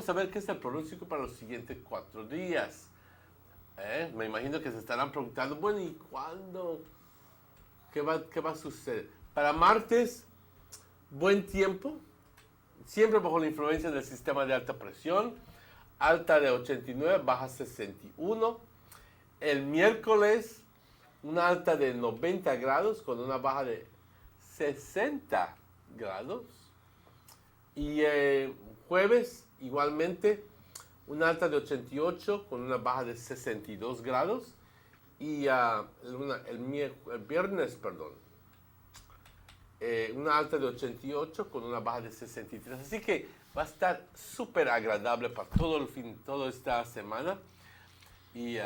vamos a ver qué es el pronóstico para los siguientes 4 días. Me imagino que se estarán preguntando, bueno, ¿y cuándo? ¿Qué va a suceder? Para martes, buen tiempo, siempre bajo la influencia del sistema de alta presión, alta de 89, baja 61. El miércoles, una alta de 90 grados con una baja de 60 grados. Y jueves, igualmente, una alta de 88 con una baja de 62 grados. Y el viernes, una alta de 88 con una baja de 63. Así que va a estar súper agradable para toda esta semana. Y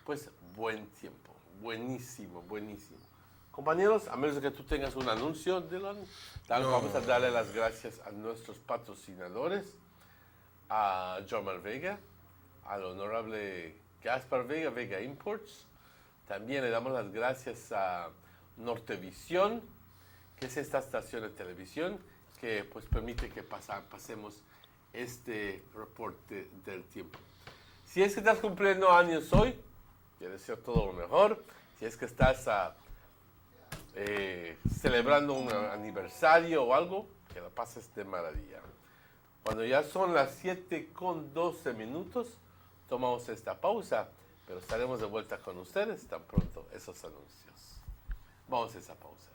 pues buen tiempo, buenísimo, buenísimo. Compañeros, a menos que tú tengas un anuncio, Dylan, vamos a darle las gracias a nuestros patrocinadores, a Jomar Vega, al honorable Gaspar Vega, Vega Imports. También le damos las gracias a Nortevisión, que es esta estación de televisión que pues permite que pasemos este reporte del tiempo. Si es que estás cumpliendo años hoy, te deseo todo lo mejor. Si es que estás celebrando un aniversario o algo, que lo pases de maravilla. Cuando ya son las 7:12, tomamos esta pausa, pero estaremos de vuelta con ustedes tan pronto esos anuncios. Vamos a esa pausa.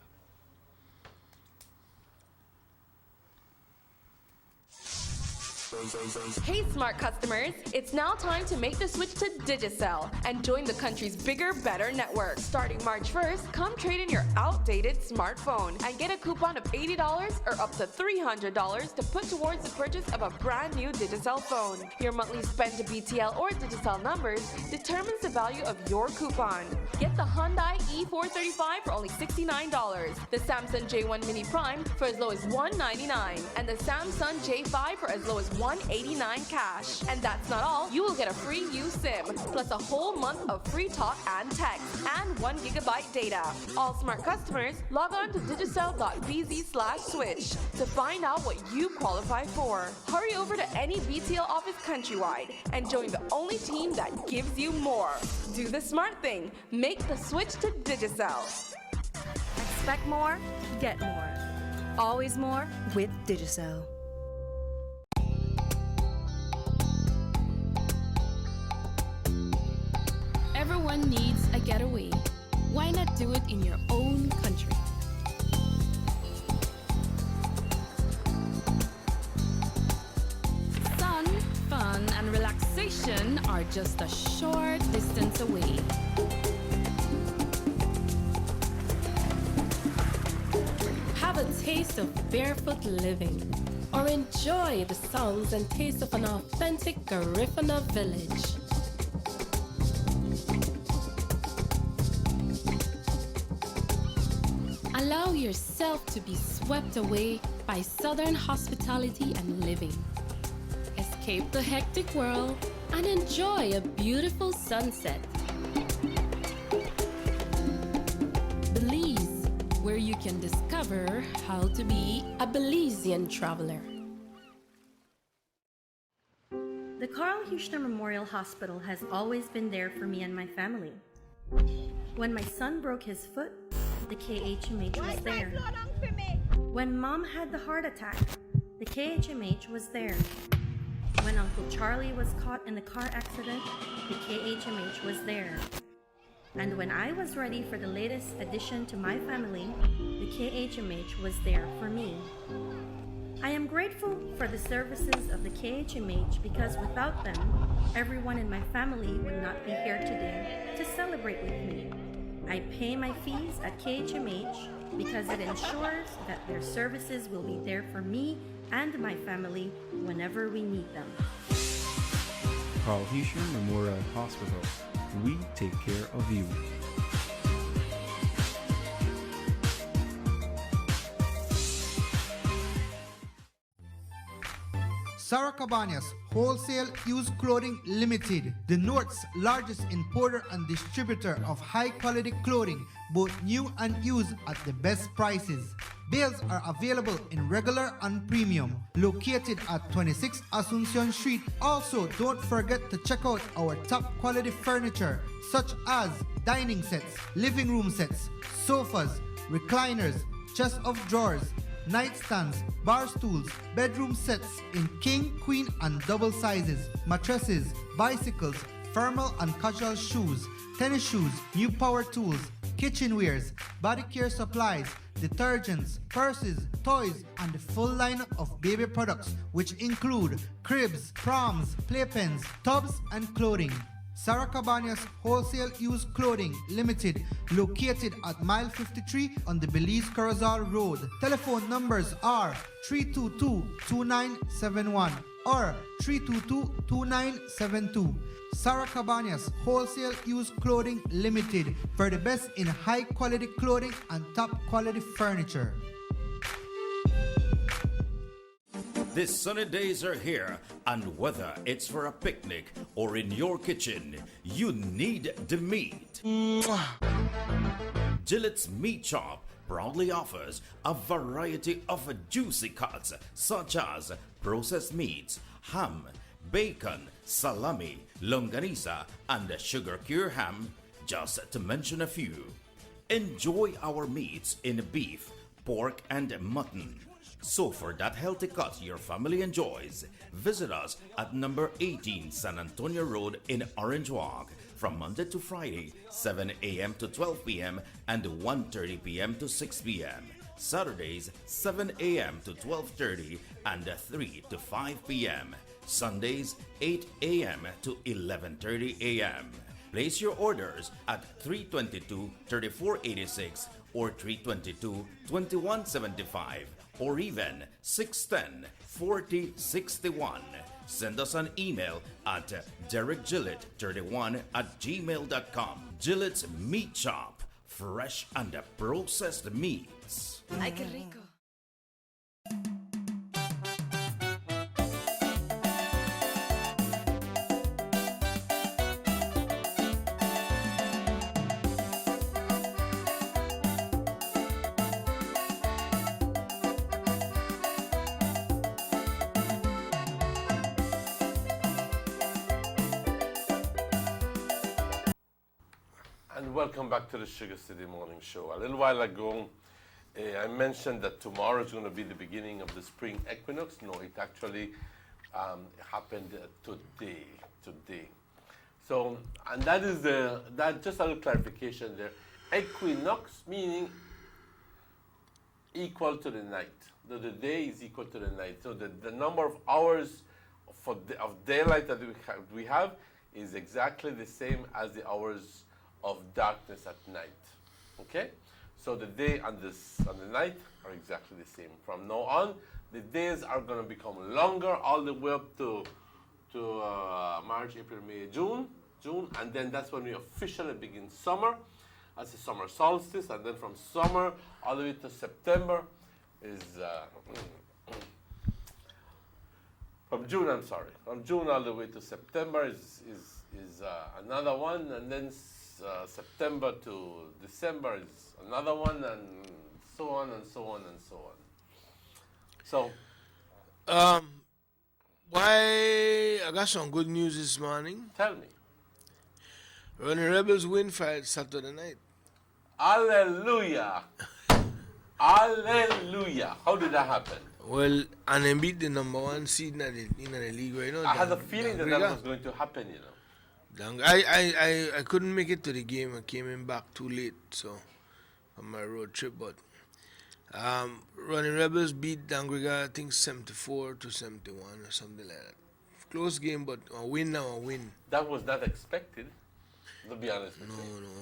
Hey smart customers, it's now time to make the switch to Digicel and join the country's bigger, better network. Starting March 1st, come trade in your outdated smartphone and get a coupon of $80 or up to $300 to put towards the purchase of a brand new Digicel phone. Your monthly spend to BTL or Digicel numbers determines the value of your coupon. Get the Hyundai E435 for only $69, the Samsung J1 Mini Prime for as low as $199, and the Samsung J5 for as low as $189 cash. And that's not all. You will get a free U-SIM, plus a whole month of free talk and text, and 1 gigabyte data. All smart customers, log on to digicel.bz/switch to find out what you qualify for. Hurry over to any BTL office countrywide and join the only team that gives you more. Do the smart thing. Make the switch to Digicel. Expect more, get more. Always more with Digicel. Everyone needs a getaway. Why not do it in your own country? Sun, fun, and relaxation are just a short distance away. Have a taste of barefoot living, or enjoy the sounds and taste of an authentic Garifuna village. Allow yourself to be swept away by Southern hospitality and living. Escape the hectic world and enjoy a beautiful sunset. Belize, where you can discover how to be a Belizean traveler. The Carl Huchner Memorial Hospital has always been there for me and my family. When my son broke his foot, the KHMH was there. When Mom had the heart attack, the KHMH was there. When Uncle Charlie was caught in the car accident, the KHMH was there. And when I was ready for the latest addition to my family, the KHMH was there for me. I am grateful for the services of the KHMH because without them, everyone in my family would not be here today to celebrate with me. I pay my fees at KHMH because it ensures that their services will be there for me and my family whenever we need them. Carl Huchner Memorial Hospital. We take care of you. Sarah Cabañas Wholesale Used Clothing Limited, the North's largest importer and distributor of high-quality clothing, both new and used at the best prices. Bales are available in regular and premium, located at 26 Asuncion Street. Also, don't forget to check out our top quality furniture such as dining sets, living room sets, sofas, recliners, chest of drawers, nightstands, bar stools, bedroom sets in king, queen and double sizes, mattresses, bicycles, formal and casual shoes, tennis shoes, new power tools, kitchenwares, body care supplies, detergents, purses, toys, and the full lineup of baby products which include cribs, proms, playpens, tubs, and clothing. Sarah Cabanas Wholesale Used Clothing Limited, located at mile 53 on the Belize Corozal Road. Telephone numbers are 322-2971 or 322-2972. Sarah Cabanas Wholesale Used Clothing Limited, for the best in high quality clothing and top quality furniture. These sunny days are here, and whether it's for a picnic or in your kitchen, you need the meat. Gillette's Meat Shop proudly offers a variety of juicy cuts such as processed meats, ham, bacon, salami, longanisa, and sugar cure ham, just to mention a few. Enjoy our meats in beef, pork, and mutton. So for that healthy cut your family enjoys, visit us at number 18 San Antonio Road in Orange Walk from Monday to Friday, 7 a.m. to 12 p.m. and 1:30 p.m. to 6 p.m. Saturdays, 7 a.m. to 12:30 and 3 to 5 p.m. Sundays, 8 a.m. to 11:30 a.m. Place your orders at 322-3486 or 322-2175 or even 610-4061. Send us an email at derekgillett31@gmail.com. Gillette's Meat Shop, fresh and processed meats. Ay, qué rico. And welcome back to the Sugar City Morning Show. A little while ago, I mentioned that tomorrow is going to be the beginning of the spring equinox. No, it actually happened today. So, and that is just a little clarification there. Equinox meaning equal to the night. The day is equal to the night. So the number of hours of daylight that we have is exactly the same as the hours of darkness at night. Okay? So the day and the night are exactly the same. From now on, the days are going to become longer all the way up to March, April, May, June, and then that's when we officially begin summer as the summer solstice, and then from summer all the way to September is from June all the way to September is another one, and then September to December is another one, and so on and so on and so on. So, why I got some good news this morning. tell me. Running Rebels win Friday Saturday night. Hallelujah. Hallelujah. How did that happen? Well, and they beat the number one seed in the league right now. I had a feeling that was going to happen, you know. I couldn't make it to the game. I came in back too late, so on my road trip. But Running Rebels beat Dangriga, I think 74-71 or something like that. Close game, but a win. That was not expected, to be honest with you.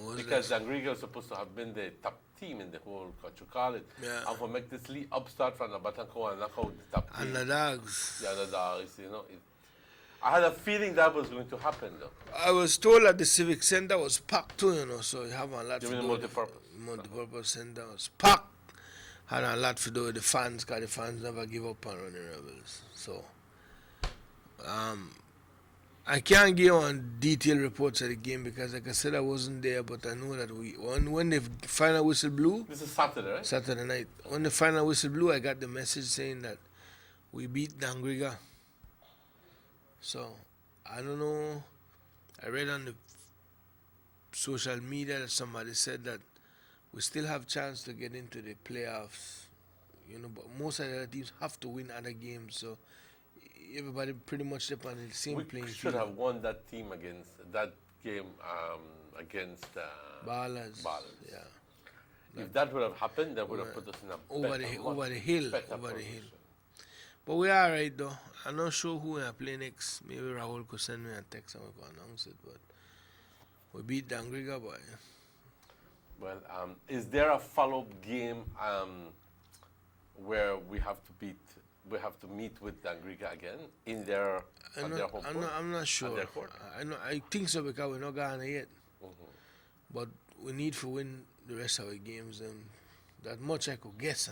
No. Because Dangriga was supposed to have been the top team in the whole, what you call it. Yeah. And for make this league upstart from the Batanco and knock out the top team. And the Dogs. Yeah, the Dogs, you know. I had a feeling that was going to happen, though. I was told that the Civic Center was packed too, you know, so you have a lot to do. The multi-purpose? Multi-purpose center was packed. Had a lot to do with the fans, because the fans never give up on Running Rebels. So, I I can't give on detailed reports of the game because, like I said, I wasn't there, but I know that when the final whistle blew, This is Saturday, right? Saturday night, when the final whistle blew, I got the message saying that we beat Dangriga. So, I don't know. I read on the social media that somebody said that we still have chance to get into the playoffs, but most of the other teams have to win other games, so everybody pretty much up on the same playing We should field. have won that team against that game against Ballers. Ballers. Yeah. If that would have happened, that would have put us in a Over better, the hill. better Over the position. hill. But we are alright though. I'm not sure who we are playing next. Maybe Rahul could send me a text and we could announce it. But we beat Dangriga, boy. Well, is there a follow-up game where we have to meet with Dangriga again in their on their home court? I'm not sure. their court? I think so because we're not Ghana yet. But we need to win the rest of our games, and that much I could guess,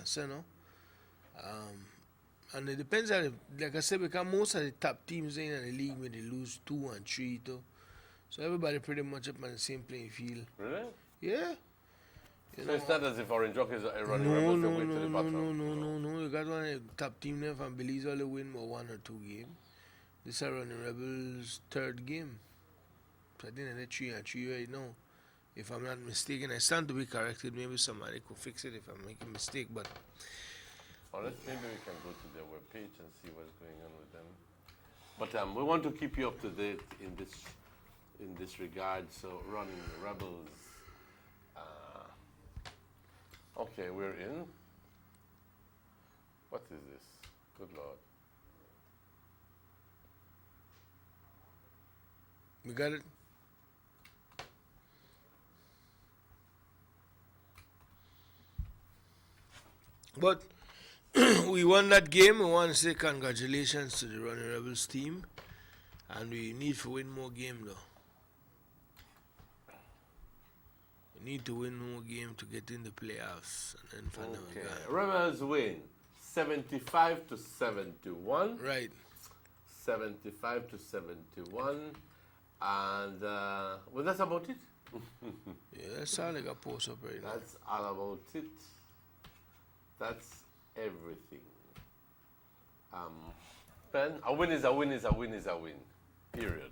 and it depends on, like I said, because most of the top teams in the league, when they lose 2 and 3 too. So everybody pretty much up on the same playing field. Really? Yeah. So it's not as if Orange Rock is running No, rebels no, away to no, the no, bottom. no. You got one of the top team there from Belize only win more 1 or 2 games. This is running Rebels' 3rd game. So I think they're 3 and 3 right now. If I'm not mistaken, I stand to be corrected. Maybe somebody could fix it if I'm making a mistake. But Or maybe we can go to their webpage and see what's going on with them. But we want to keep you up to date in this regard. So running the Rebels. Okay, we're in. What is this? Good Lord. we got it. But we won that game. We want to say congratulations to the Running Rebels team. And we need to win more games though. We need to win more games to get in the playoffs and then find Okay. out. Rebels win 75 to 71. Right. 75 to 71. And well, that's about it. Yeah, that's all I got post up right now. That's all about it. That's everything. Ben, a win is a win is a win is a win. Period.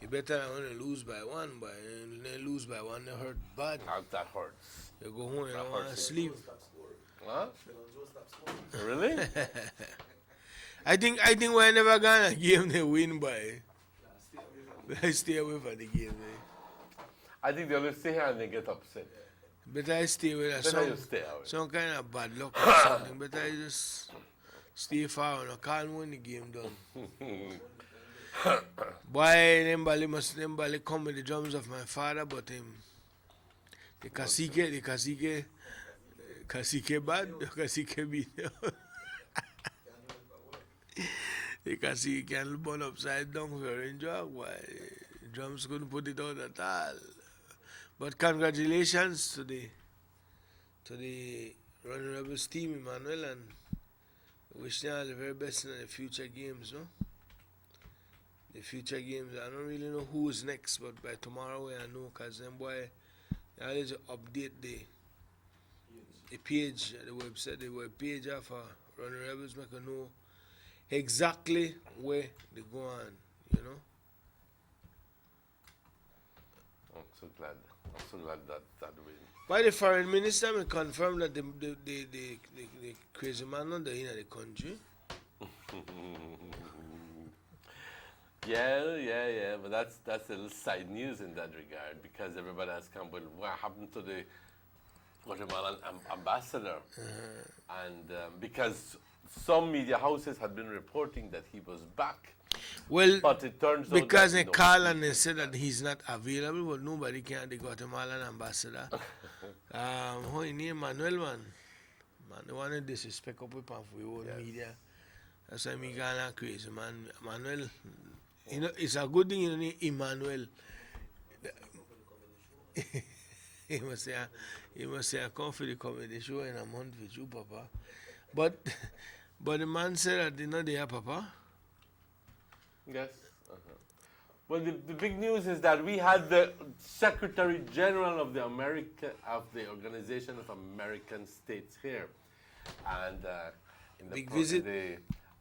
You better not only lose by 1, but then lose by 1, they hurt bad. That hurts. You go home, you That don't want to hurts. sleep. Huh? Really? I think we're never gonna game they win by. I stay away from the game. I think they only stay here and they get upset. But I stay away. Better you stay away. Some kind of bad luck or something. But I just stay far and I can't win the game done. Boy, them bally come with the drums of my father, but the cacique bad, the cacique beat. The cacique can burn upside down for Orange Rock. Why? The drums couldn't put it on at all. But congratulations to the Running Rebels team, Emmanuel, and wish them all the very best in the future games, no? The future games, I don't really know who is next, but by tomorrow I know, because them boy, they always update the page, the website, the web page of Running Rebels, make you know exactly where they go on, you know? I'm so glad. I'm so glad that win. By the foreign minister, we confirmed that the crazy man not there in the country. Yeah, but that's a little side news in that regard because everybody has come, well, what happened to the Guatemalan ambassador? And because some media houses had been reporting that he was back. Well, but it turns out because that they call and they said that he's not available, but nobody can the Guatemalan ambassador. How his name, Manuel, man. They want to disrespect up with for your own media. That's why me gone crazy, man. Manuel, you know, it's a good thing you know Emmanuel. He must say I come for the comedy show in a month with you, Papa. But the man said that they know they are Papa. Yes. Well, the big news is that we had the Secretary General of the Organization of American States here, and in Big visit. the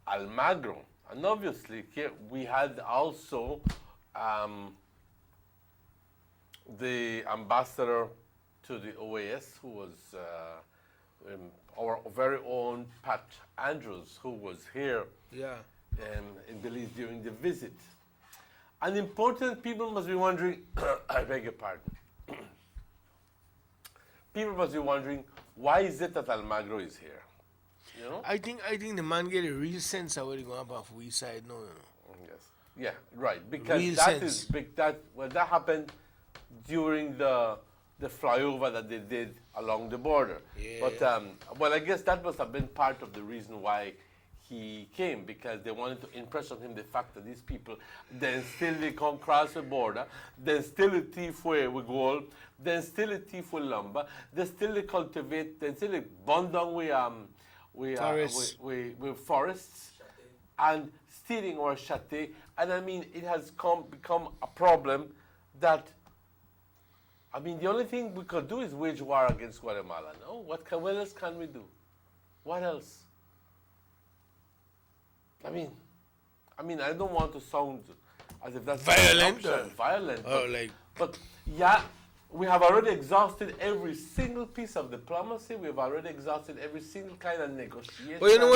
Almagro, and obviously here we had also the ambassador to the OAS, who was our very own Pat Andrews, who was here Yeah. in Belize during the visit. And important people must be wondering, I beg your pardon. People must be wondering, why is it that Almagro is here? You know? I think the man get a real sense of what going up off we side no. Yes. Yeah, right. Because Real that sense. is big. That happened during the flyover that they did along the border. Yeah. But well, I guess that must have been part of the reason why he came, because they wanted to impress on him the fact that these people then still they come cross the border, then still a thief with gold, then still a thief with lumber, then still they cultivate, then still they burn down Forests. with forests and stealing our chate. And I mean, it has become a problem that, I mean, the only thing we could do is wage war against Guatemala. No, what else can we do? What else? I mean, I don't want to sound as if that's Violent, an option, violent. Oh, like But yeah, we have already exhausted every single piece of diplomacy. We have already exhausted every single kind of negotiation. But you know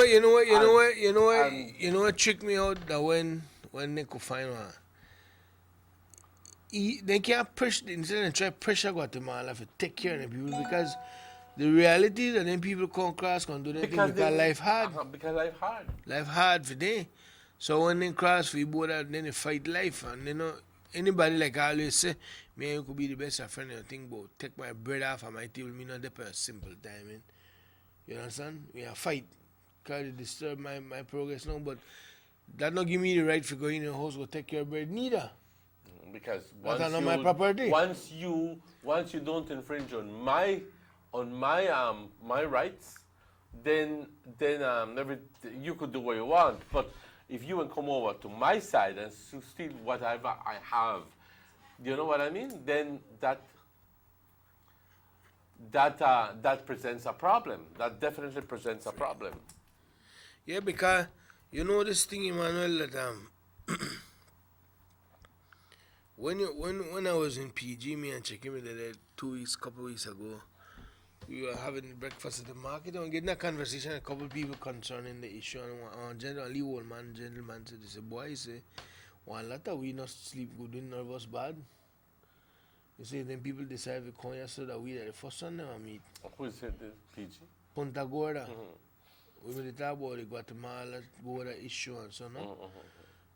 and- what tricked me out that when they could find one. They can't push instead of try to pressure Guatemala to take care of the people, because the reality is that then people come across can do that because life hard. Because life hard. Life hard for them. So when they cross for border, then they fight life. And you know, anybody like I always say, me and you could be the best of friend. You think about take my bread off of my table, me not depend on simple timing. You understand? We have fight. Because it disturb my progress now, but that not give me the right to go in the house go take your bread neither. Because That's not my property. once you don't infringe on my my rights, then you could do what you want. But if you will come over to my side and steal whatever I have, you know what I mean? Then that presents a problem. That definitely presents a problem. Yeah, because you know this thing, Emmanuel, that when I was in PG, me and Chekimi there couple weeks ago, we were having breakfast at the market and getting a conversation, a couple of people concerning the issue, and generally gentleman said, he said, boy, he said, one lot of we not sleep good, we nervous bad. You see, then people decide to come here so that we are the first one never meet. Who is it, the PG? Punta Gorda. We will talk about the Guatemala border issue and so on.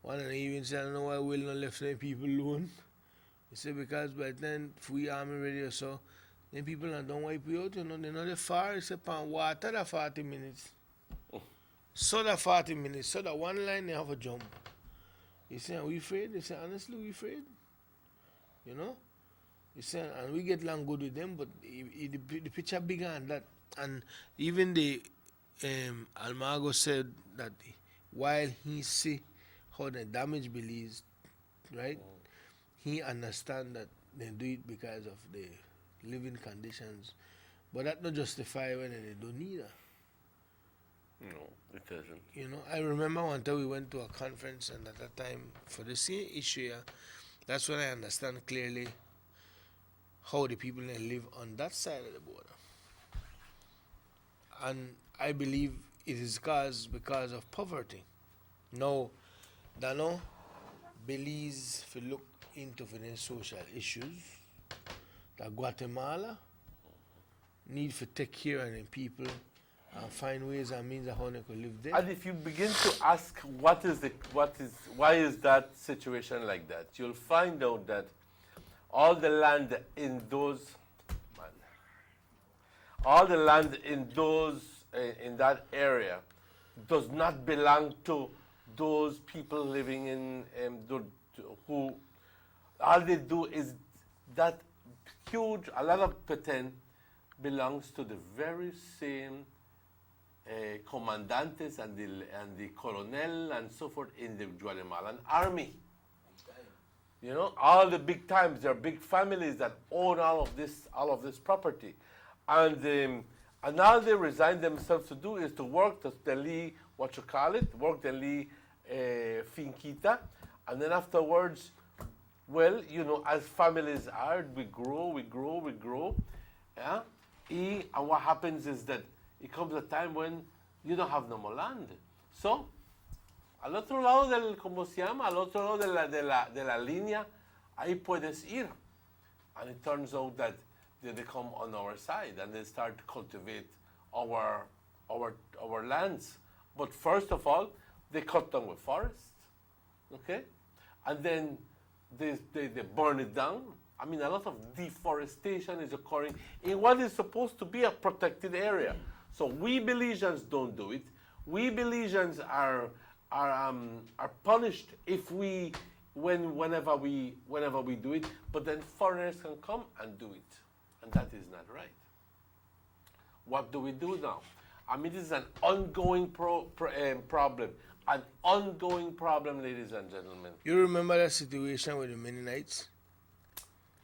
One of them even said, I don't know why we'll not left them people alone. He said, because by then, if we army ready or so, then people don't wipe you out, you know, they're not that far. He said, pan water that 40 minutes. So that 40 minutes, so that one line they have a jump. He said, are we afraid? They said, honestly, we afraid. You know? He said, and we get along good with them, but the picture bigger than that. And even the Almagro said that while he see how the damage Belize, right? He understand that they do it because of the living conditions, but that not justify when they don't either. No, it doesn't. You know, I remember one time we went to a conference, and at that time for the same issue, that's when I understand clearly how the people that live on that side of the border. And I believe it is because of poverty. Now, Dano, Belize, if you look into the social issues, that Guatemala need to take care of the people and find ways and means of how they could live there. And if you begin to ask why is that situation like that, you'll find out that all the land in that area does not belong to those people living in who all they do is that a lot of Petén belongs to the very same commandantes and the, colonel and so forth in the Guatemalan army. You know, all the big times, there are big families that own all of this property, and all they resign themselves to do is to work the li what you call it, work the li finquita, and then afterwards, well, you know, as families are, we grow, yeah. And what happens is that it comes a time when you don't have no more land, so. Al otro lado del, ¿cómo se llama? Al otro lado de la línea, ahí puedes ir. And it turns out that they come on our side and they start to cultivate our lands. But first of all, they cut down the forest, okay? And then they burn it down. I mean, a lot of deforestation is occurring in what is supposed to be a protected area. So we Belizeans don't do it. We Belizeans are punished if whenever we do it, but then foreigners can come and do it, and that is not right. What do we do now? I mean, this is an ongoing problem, ladies and gentlemen. You remember that situation with the Mennonites?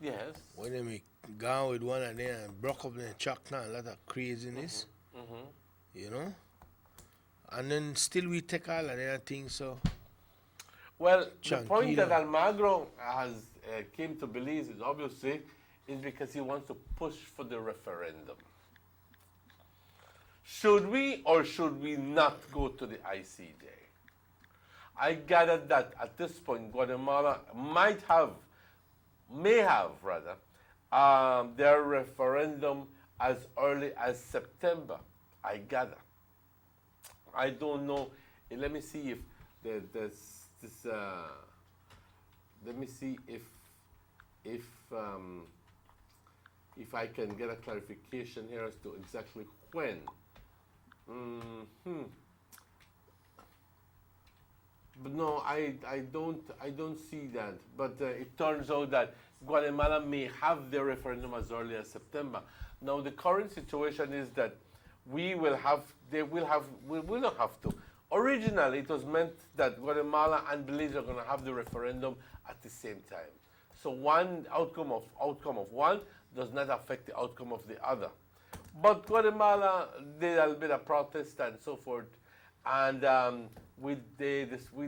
Yes. When they gone with one of them and broke up their chuck now, a lot of craziness. You know? And then still we take all of their things, so. Well, the point that Almagro has came to Belize is obviously is because he wants to push for the referendum. Should we or should we not go to the ICJ? I gathered that at this point Guatemala may have their referendum as early as September. I gather. I don't know. Let me see if let me see if I can get a clarification here as to exactly when. But no, I don't see that. But it turns out that Guatemala may have their referendum as early as September. Now the current situation is that we will not have to. Originally, it was meant that Guatemala and Belize are going to have the referendum at the same time. So one outcome of one does not affect the outcome of the other. But Guatemala did a bit of protest and so forth, and we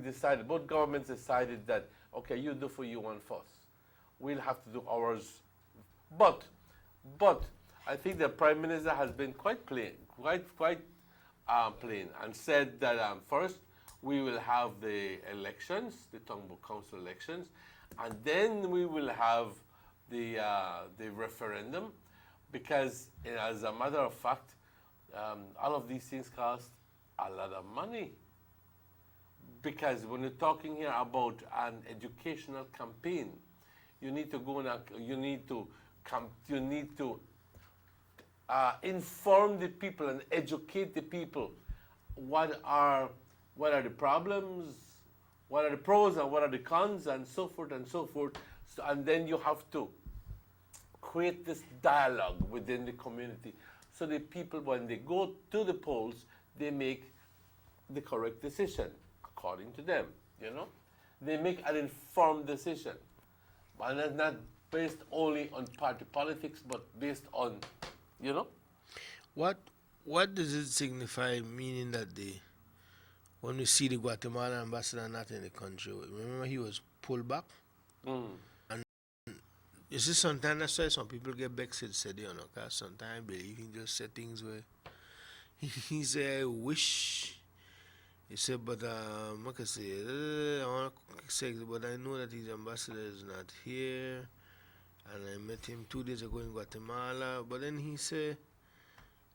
decided, both governments decided that, okay, you do for you one first. We'll have to do ours. But I think the Prime Minister has been quite plain, and said that first we will have the elections, the Tongbo Council elections, and then we will have the referendum, because as a matter of fact, all of these things cost a lot of money. Because when you're talking here about an educational campaign, you need to go and you need to inform the people and educate the people what are the problems, what are the pros and what are the cons, and so forth and so forth. So, and then you have to create this dialogue within the community so the people, when they go to the polls, they make the correct decision according to them, you know. They make an informed decision, but that's not based only on party politics, but based on, you know. What does it signify, meaning that when we see the Guatemalan ambassador not in the country, remember he was pulled back? And you see, sometimes that's why some people get vexed, said, you know, because sometimes I believe he just said things where he said, I wish. He said, but I can say, I want to say, but I know that his ambassador is not here, and I met him 2 days ago in Guatemala. But then he said,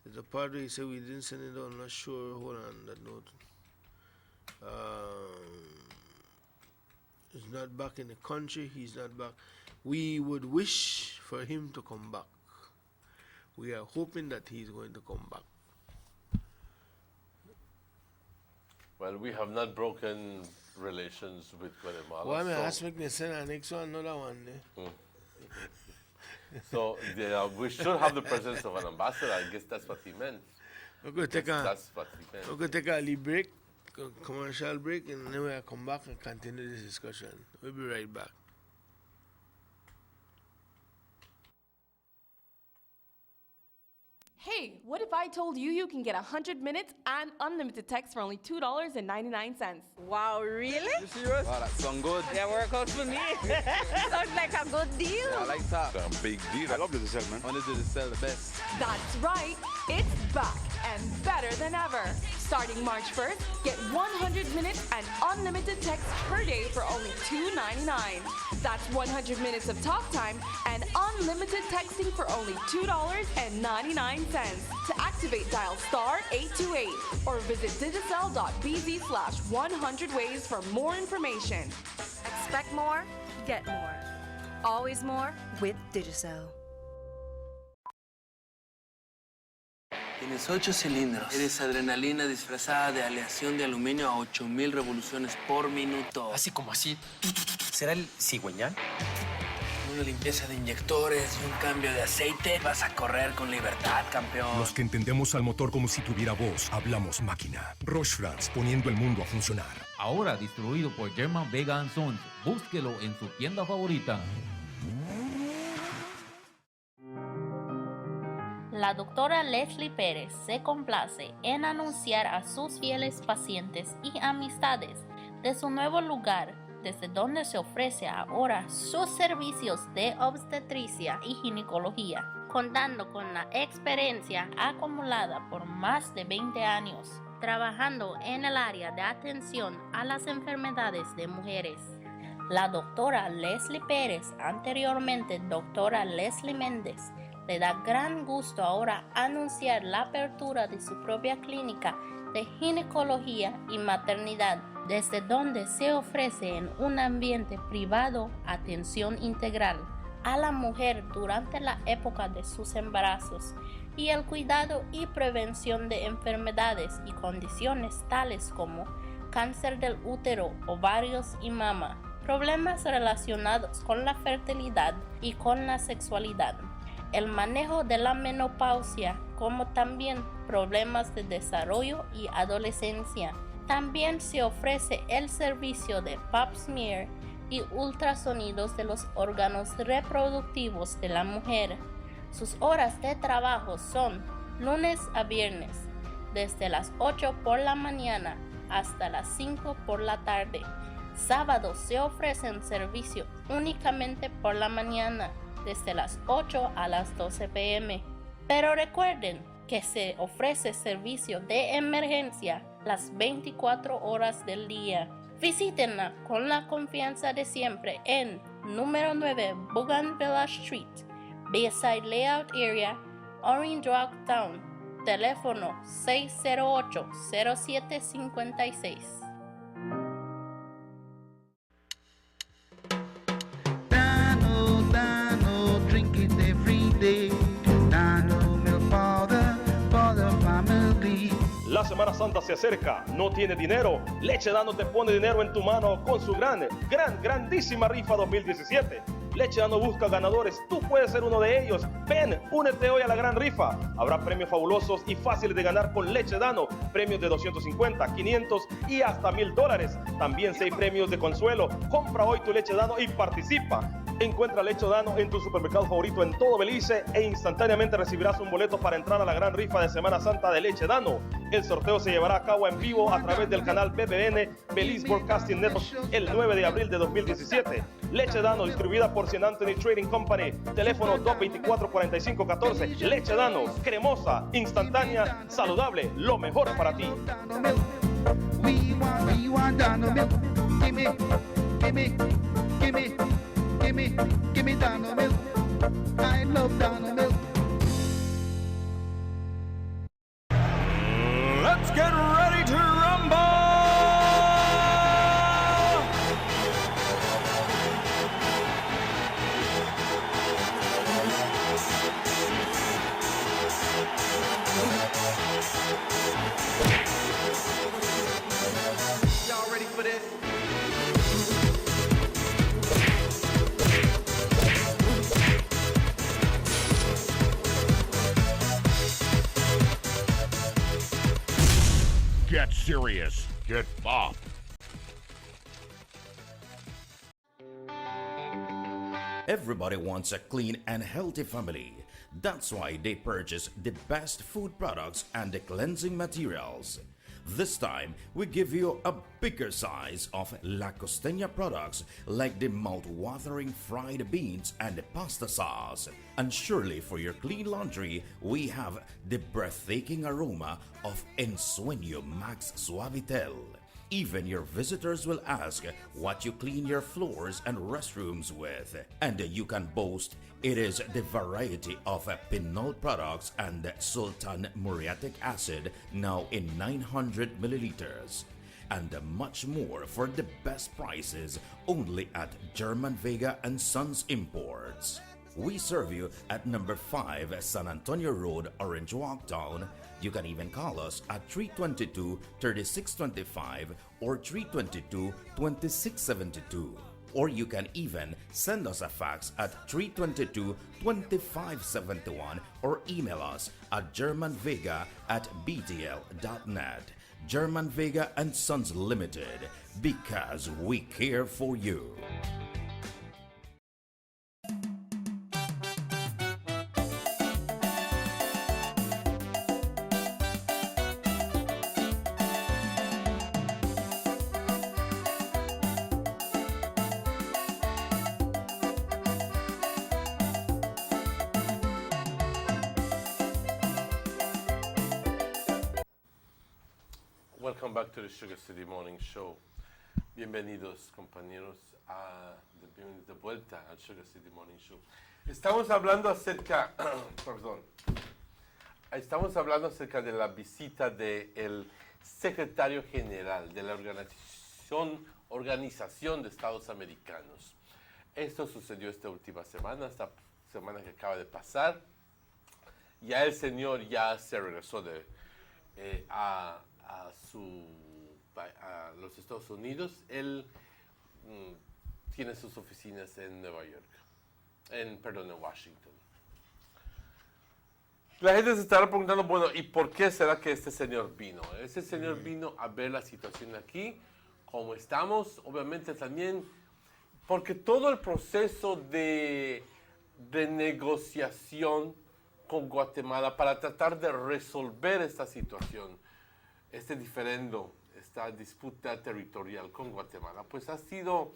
there's a part where he said we didn't send it out. I'm not sure. Hold on that note. He's not back in the country. He's not back. We would wish for him to come back. We are hoping that he's going to come back. Well, we have not broken relations with Guatemala. Well, I mean, ask me to send our next one, another one. So we should have the presence of an ambassador. I guess that's what he meant. We're going to take that's what he meant. we're going to take a little break, commercial break, and then we'll come back and continue this discussion. We'll be right back. Hey, what if I told you you can get 100 minutes and unlimited text for only $2.99? Wow, really? You serious? Wow, that sounds good. That works out for me. Sounds like a good deal. Yeah, I like that. A big deal. I love Digicel, man. Only Digicel, the best. That's right, it's back and better than ever. Starting March 1st, get 100 minutes and unlimited text per day for only $2.99. That's 100 minutes of talk time and unlimited texting for only $2.99. To activate, dial *828 or visit digicel.bz/100ways for more information. Expect more, get more. Always more with Digicel. Tienes 8 cilindros. Eres adrenalina disfrazada de aleación de aluminio a 8000 revoluciones por minuto. Así como así. ¿Será el cigüeñal? Una limpieza de inyectores y un cambio de aceite. Vas a correr con libertad, campeón. Los que entendemos al motor como si tuviera voz, hablamos máquina. Roche France, poniendo el mundo a funcionar. Ahora distribuido por German Vega & Sons. Búsquelo en su tienda favorita. La doctora Leslie Pérez se complace en anunciar a sus fieles pacientes y amistades de su nuevo lugar, desde donde se ofrece ahora sus servicios de obstetricia y ginecología, contando con la experiencia acumulada por más de 20 años, trabajando en el área de atención a las enfermedades de mujeres. La doctora Leslie Pérez, anteriormente doctora Leslie Méndez, le da gran gusto ahora anunciar la apertura de su propia clínica de ginecología y maternidad, desde donde se ofrece en un ambiente privado atención integral a la mujer durante la época de sus embarazos y el cuidado y prevención de enfermedades y condiciones tales como cáncer del útero, ovarios y mama, problemas relacionados con la fertilidad y con la sexualidad, el manejo de la menopausia, como también problemas de desarrollo y adolescencia. También se ofrece el servicio de Pap smear y ultrasonidos de los órganos reproductivos de la mujer. Sus horas de trabajo son lunes a viernes, desde las 8 por la mañana hasta las 5 por la tarde. Sábados se ofrecen servicio únicamente por la mañana, desde las 8 a las 12 p.m. Pero recuerden que se ofrece servicio de emergencia las 24 horas del día. Visítenla con la confianza de siempre en número 9 Bougainville Street, Bayside Layout Area, Orange Rock Town. Teléfono 608-0756. Drink it every day. Dano milk powder for the family. La Semana Santa se acerca, no tienes dinero. Leche Dano te pone dinero en tu mano con su grandísima rifa 2017. Leche Dano busca ganadores, tú puedes ser uno de ellos. Ven, únete hoy a la gran rifa. Habrá premios fabulosos y fáciles de ganar con Leche Dano. Premios de 250, 500 y hasta $1000. También 6 premios de consuelo. Compra hoy tu Leche Dano y participa. Encuentra Leche Dano en tu supermercado favorito en todo Belice e instantáneamente recibirás un boleto para entrar a la gran rifa de Semana Santa de Leche Dano. El sorteo se llevará a cabo en vivo a través del canal BBN Belize Broadcasting Network el 9 de abril de 2017. Leche Dano, distribuida por St. Anthony Trading Company. Teléfono 224-4514. Leche Dano, cremosa, instantánea, saludable, lo mejor para ti. We want Dano milk. Gimme Dano milk. I love Dano milk. Let's get ready to rumble! Y'all ready for this? Get serious. Get bopped. Everybody wants a clean and healthy family. That's why they purchase the best food products and the cleansing materials. This time, we give you a bigger size of La Costeña products like the mouth-watering fried beans and the pasta sauce. And surely for your clean laundry, we have the breathtaking aroma of Ensueño Max Suavitel. Even your visitors will ask what you clean your floors and restrooms with. And you can boast it is the variety of Pinol products and Sultan muriatic acid now in 900 milliliters. And much more for the best prices only at German Vega and Sons Imports. We serve you at number 5 San Antonio Road, Orange Walk Town. You can even call us at 322-3625 or 322-2672. Or you can even send us a fax at 322-2571 or email us at germanvega@btl.net. German Vega and Sons Limited, because we care for you. Welcome back to the Sugar City Morning Show. Bienvenidos, compañeros, de vuelta al Sugar City Morning Show. Estamos hablando acerca, de la visita del secretario general de la Organización de Estados Americanos. Esto sucedió esta última semana, esta semana que acaba de pasar. Ya el señor ya se regresó a los Estados Unidos. Él tiene sus oficinas en Nueva York, en Washington. La gente se estará preguntando, bueno, ¿y por qué será que este señor vino? Ese señor vino a ver la situación aquí, cómo estamos, obviamente también, porque todo el proceso de negociación con Guatemala para tratar de resolver esta situación, este diferendo, esta disputa territorial con Guatemala, pues ha sido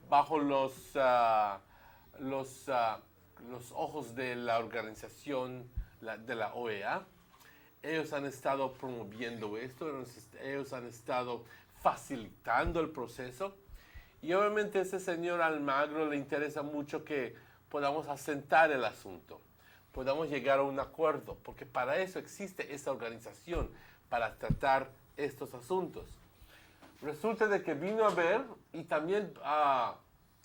bajo los ojos de la organización de la OEA. Ellos han estado promoviendo esto, ellos han estado facilitando el proceso, y obviamente a ese señor Almagro le interesa mucho que podamos asentar el asunto, podamos llegar a un acuerdo, porque para eso existe esta organización, para tratar estos asuntos. Resulta de que vino a ver, y también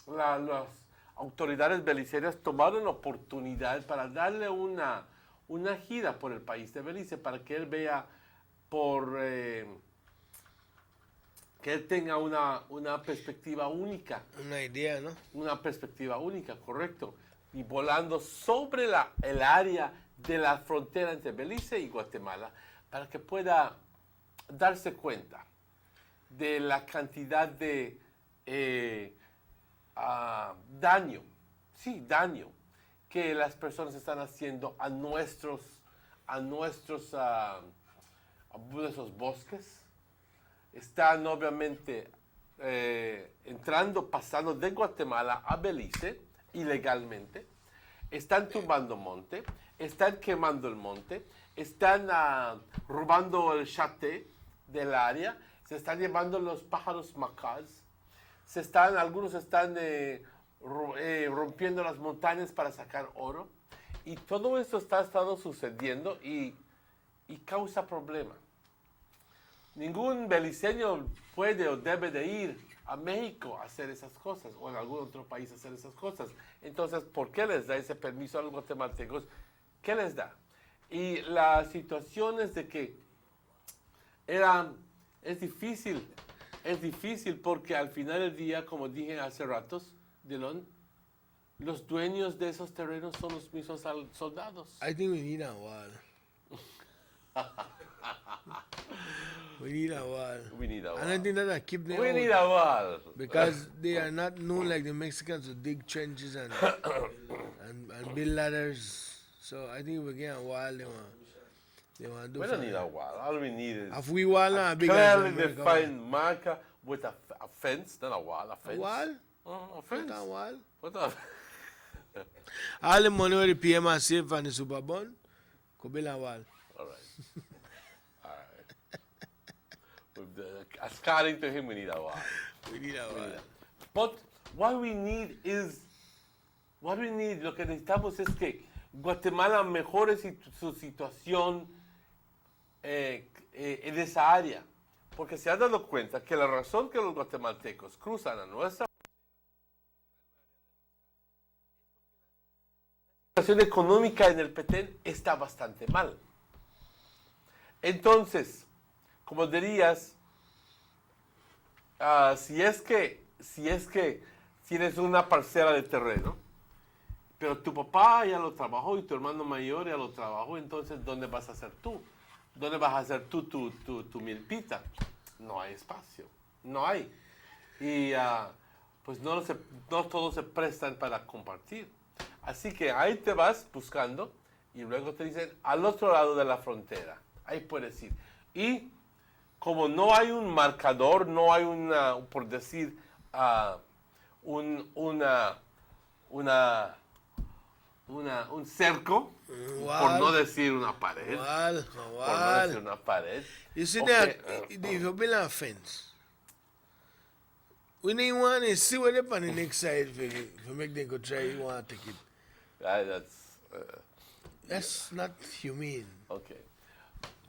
las autoridades belicerias tomaron la oportunidad para darle una gira por el país de Belice, para que él vea que él tenga una perspectiva única. Una idea, ¿no? Una perspectiva única, correcto. Y volando sobre el área de la frontera entre Belice y Guatemala, para que pueda darse cuenta de la cantidad de daño que las personas están haciendo a nuestros bosques. Están obviamente pasando de Guatemala a Belice ilegalmente, están tumbando monte, están quemando el monte, están robando el chaté del área, se están llevando los pájaros macás, algunos están rompiendo las montañas para sacar oro, y todo esto está estado sucediendo y causa problema. Ningún beliceño puede o debe de ir a México a hacer esas cosas, o en algún otro país a hacer esas cosas. Entonces, ¿por qué les da ese permiso a los guatemaltecos? ¿Qué les da? Y la situación es de que es difícil porque al final del día, como dije hace ratos, Dylan, los dueños de esos terrenos son los mismos soldados. I think we need a wall. We need a wall. We need a wall. And I think that I keep them We need a wall. Because they are not known like the Mexicans to dig trenches and build ladders. So I think if we get a wall, they want to do We don't need a wall. All we need is if we wall now, a big clearly defined marker with a fence, not a wall, a fence. A wall? A fence. What a wall? What a... All the money where the PMR save from the Super Bond, could build a wall. All right. All right. According to him, we need a wall. We need a wall. But what we need, lo que necesitamos es que Guatemala mejore su situación en esa área. Porque se ha dado cuenta que la razón que los guatemaltecos cruzan a nuestra situación económica en el Petén está bastante mal. Entonces, como dirías, si es que tienes una parcela de terreno, pero tu papá ya lo trabajó y tu hermano mayor ya lo trabajó, entonces ¿dónde vas a hacer tú? ¿Dónde vas a hacer tú tu milpita? No hay espacio, no hay. Y pues no todos se prestan para compartir. Así que ahí te vas buscando y luego te dicen al otro lado de la frontera. Ahí puedes ir. Y como no hay un marcador, no hay por decir, un cerco, por no decir una pared. Por no decir una pared. You see that, if you build a fence, we need one and see what on the next side to make them go try, you want to take it. That's not humane. Okay.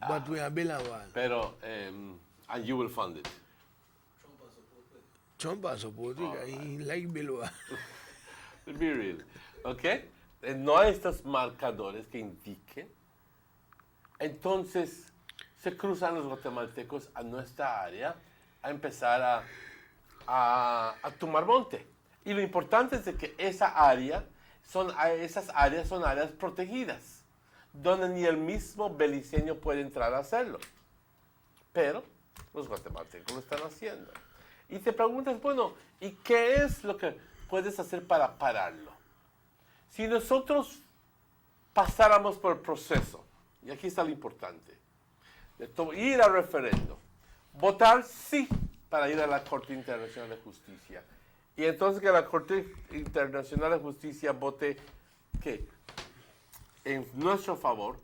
But we are building one. Pero, and you will fund it. Trump has supported it. He like build one. Be real. Okay? No hay estos marcadores que indiquen. Entonces, se cruzan los guatemaltecos a nuestra área a empezar a tomar monte. Y lo importante es de que esas áreas son áreas protegidas, donde ni el mismo beliceño puede entrar a hacerlo. Pero los guatemaltecos lo están haciendo. Y te preguntas, bueno, ¿y qué es lo que puedes hacer para pararlo? Si nosotros pasáramos por el proceso, y aquí está lo importante, de ir al referendo, votar sí para ir a la Corte Internacional de Justicia, y entonces que la Corte Internacional de Justicia vote ¿qué? En nuestro favor,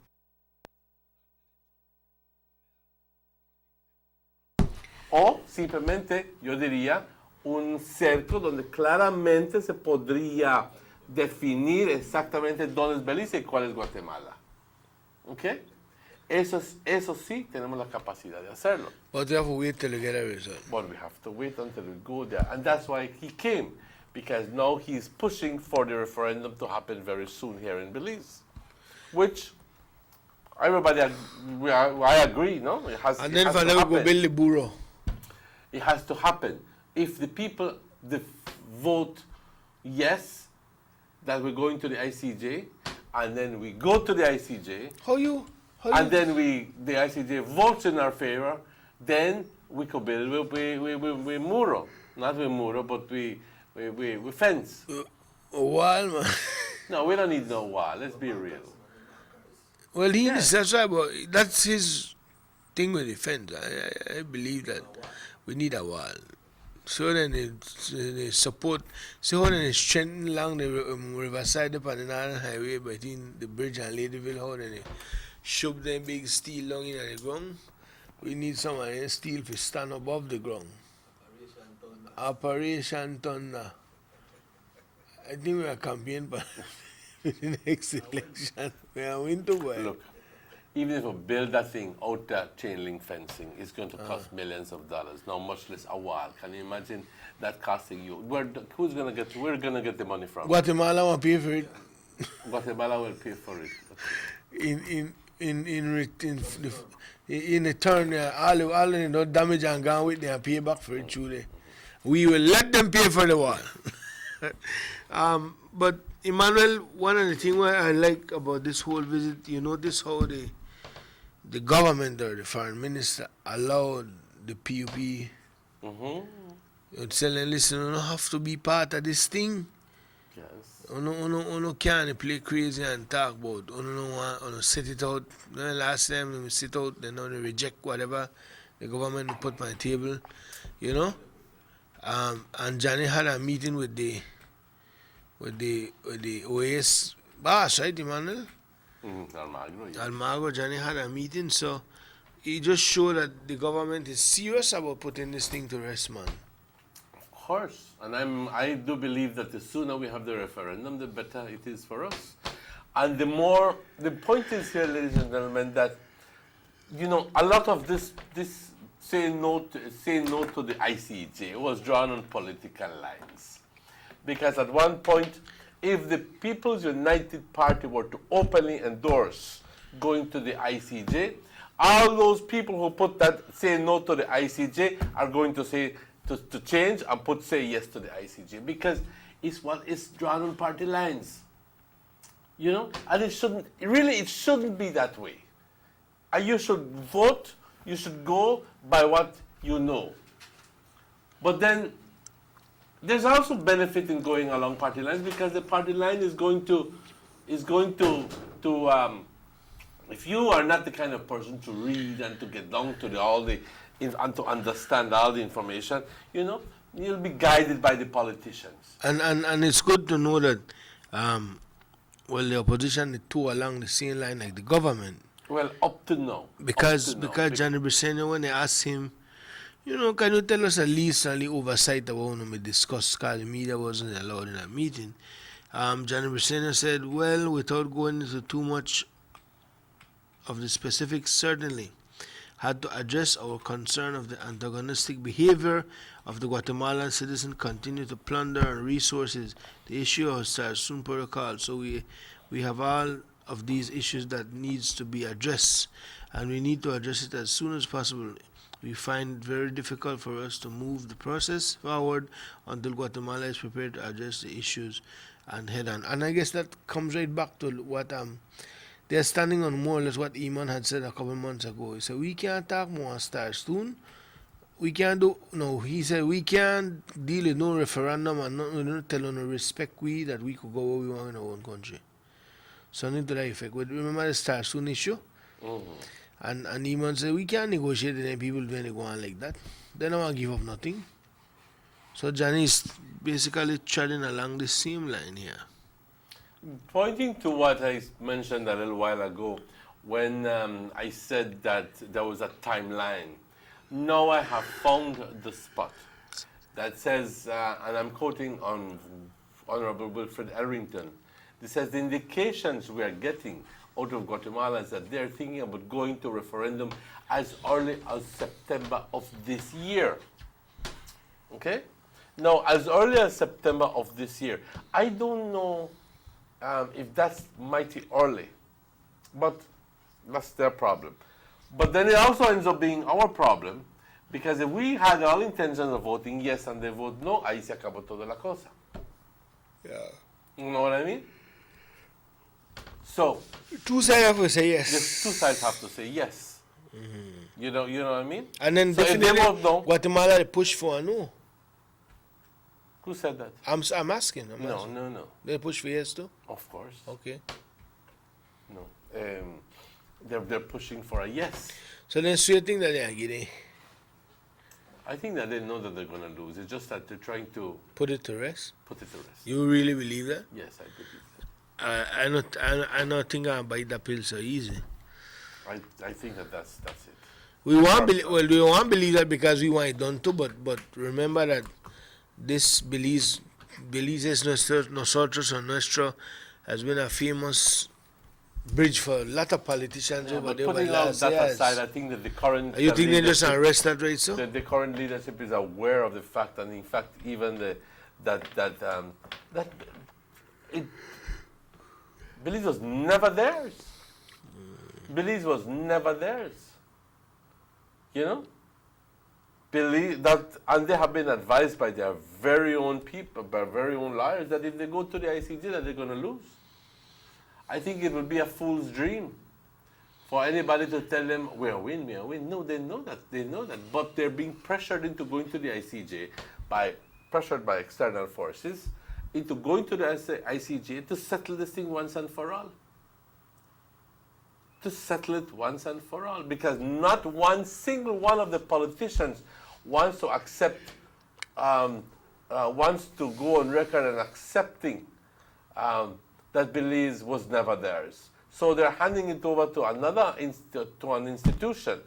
o simplemente, yo diría, un cerco donde claramente se podría definir exactamente dónde es Belice y cuál es Guatemala. ¿Ok? Eso sí, tenemos la capacidad de hacerlo. But we have to wait till we get a result. But we have to wait until we go there. And that's why he came, because now he's pushing for the referendum to happen very soon here in Belize. Which, everybody, I agree, no? It has And then to finally happen. go build the bureau. It has to happen. If the people vote yes, that we're going to the ICJ, and then we go to the ICJ, then the ICJ votes in our favor, then we could build, we muro, not we muro, but we fence. A wall, man. No, we don't need no wall, let's be real. Well, that's right, but that's his thing with the fence. I believe that we need a wall. So then they support, so then they strengthen along the riverside upon the Northern Highway between the bridge and Ladyville, how then they shove them big steel down in the ground. We need some of them steel to stand above the ground. Operation Thunder. I think we are campaigning for the next election. We are win to boy. Look, even if we build that thing out there, chain link fencing, it's going to cost millions of dollars. Now, much less a wall. Can you imagine that costing you? We're going to get the money from? Guatemala will pay for it. Guatemala will pay for it. Okay. In return, all the damage and gone with them pay back for it truly. We will let them pay for the wall. But Emmanuel, one of the things I like about this whole visit, you notice how the government or the foreign minister allowed the PUP. You'd tell them, listen, you don't have to be part of this thing. Yes. Uno can't play crazy and talk about. Uno no want. Uno sit it out. Last time we sit out, then uno reject whatever the government put on the table. You know. And Johnny had a meeting with the OAS boss, right, Emmanuel? Almagro. Yes. Almagro. Johnny had a meeting, so he just showed that the government is serious about putting this thing to rest, man. Of course, and I do believe that the sooner we have the referendum, the better it is for us. And the point is here, ladies and gentlemen, that a lot of this saying no to the ICJ was drawn on political lines, because at one point, if the People's United Party were to openly endorse going to the ICJ, all those people who put that say no to the ICJ are going to say to change and say yes to the ICJ, because it's drawn on party lines. And it shouldn't be that way. And you should vote, you should go by what you know. But then there's also benefit in going along party lines, because the party line is going to if you are not the kind of person to read and to get down to and to understand all the information, you'll be guided by the politicians. And it's good to know that the opposition is too along the same line like the government. Well, up to now. Because Johnny Briceño, when they asked him, can you tell us at least on the oversight of what we discussed, because the media wasn't allowed in that meeting. Johnny Briceño said, well, without going into too much of the specifics, certainly had to address our concern of the antagonistic behavior of the Guatemalan citizen continue to plunder our resources, the issue of Sarsoon Protocol. So we have all of these issues that needs to be addressed, and we need to address it as soon as possible. We find it very difficult for us to move the process forward until Guatemala is prepared to address the issues and head on. And I guess that comes right back to what they're standing on more or less what Eman had said a couple months ago. He said, we can't talk more on Starstone. We can't he said, we can't deal with no referendum and not tell no respect that we could go where we want in our own country. Something to that effect. Remember the Starstone issue? Mm-hmm. And Eman said, we can't negotiate with any people when they go on like that. They don't want to give up nothing. So Johnny is basically treading along the same line here. Pointing to what I mentioned a little while ago, when I said that there was a timeline, now I have found the spot that says, and I'm quoting on Honorable Wilfred Errington, this says, the indications we are getting out of Guatemala is that they're thinking about going to referendum as early as September of this year. Okay? Now, as early as September of this year, I don't know if that's mighty early, but that's their problem. But then it also ends up being our problem, because if we had all intentions of voting yes and they vote no, ahí se acabó toda la cosa. Yeah. You know what I mean? So two sides have to say yes. Yes, two sides have to say yes. Mm-hmm. You know what I mean? And then so definitely if they vote no, Guatemala push for a no. Who said that? I'm asking. No. They push for yes too? Of course. Okay. No. They're pushing for a yes. So then, so you think that they are getting? I think that they know that they're going to lose. It's just that they're trying to put it to rest. Put it to rest. You really believe that? Yes, I believe that. I not think I'll bite that pill so easy. I think that's it. We want believe that because we want it done too, but remember that this Belize es nosotros or nuestro has been a famous bridge for a lot of politicians over there. Putting all that aside, I think that the current... You think they just arrest that right, so? The current leadership is aware of the fact, and in fact, even Belize was never theirs. Belize was never theirs. You know? Believe that, and they have been advised by their very own people, by very own lawyers, that if they go to the ICJ, that they're going to lose. I think it would be a fool's dream for anybody to tell them, we'll win. No, they know that. But they're being pressured into going to the ICJ, pressured by external forces, into going to the ICJ to settle this thing once and for all. To settle it once and for all. Because not one single one of the politicians wants to accept, wants to go on record and accepting that Belize was never theirs. So they're handing it over to another to an institution,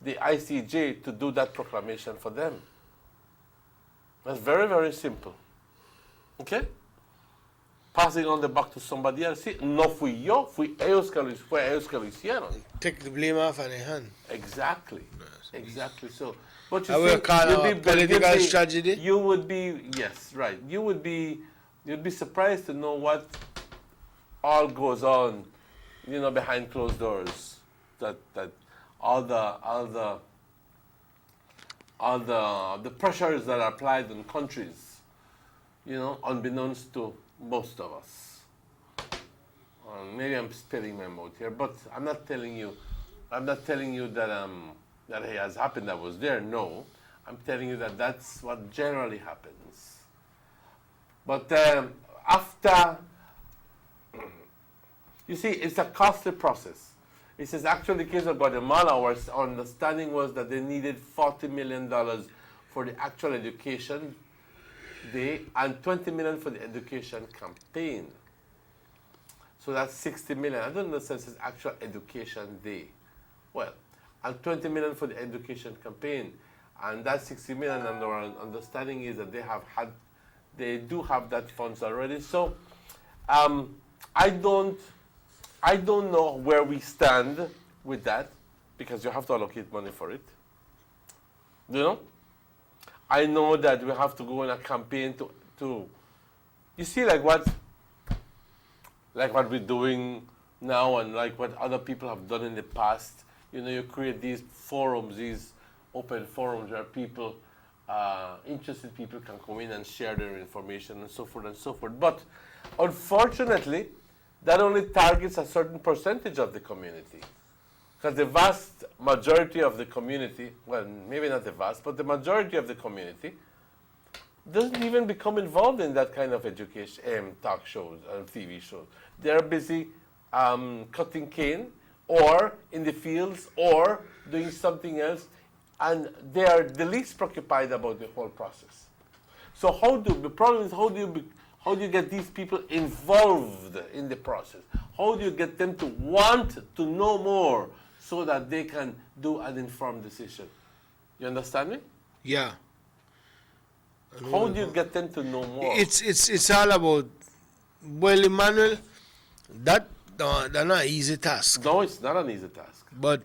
the ICJ, to do that proclamation for them. That's very, very simple. Okay? Passing on the buck to somebody else. See, no fui yo, fue ellos que lo hicieron. Take the blame off on their hand. Exactly. Exactly so. But you I will call it a political tragedy. You would be, yes, right. You'd be surprised to know what all goes on, you know, behind closed doors. That all the pressures that are applied on countries, you know, unbeknownst to most of us. Maybe I'm spilling my mouth here, but I'm not telling you that that it has happened that was there. No, I'm telling you that that's what generally happens. But after, you see, it's a costly process. It says actually the case of Guatemala, our understanding was that they needed $40 million for the actual education day and $20 million for the education campaign. So that's $60 million. I don't understand, it says actual education day. Well, and $20 million for the education campaign. And that $60 million, and our understanding is that they do have that funds already. So I don't know where we stand with that, because you have to allocate money for it. You know? I know that we have to go on a campaign to you see, like what we're doing now, and like what other people have done in the past. You know, you create these forums, these open forums where people, interested people can come in and share their information and so forth and so forth. But unfortunately, that only targets a certain percentage of the community. Because the vast majority of the community, well, maybe not the vast, but the majority of the community doesn't even become involved in that kind of education, talk shows and TV shows. They're busy cutting cane, or in the fields, or doing something else, and they are the least preoccupied about the whole process. So the problem is, how do you get these people involved in the process? How do you get them to want to know more so that they can do an informed decision? You understand me? Yeah. How do you get them to know more? It's all about, well, Emmanuel, that's not an easy task. No, it's not an easy task. But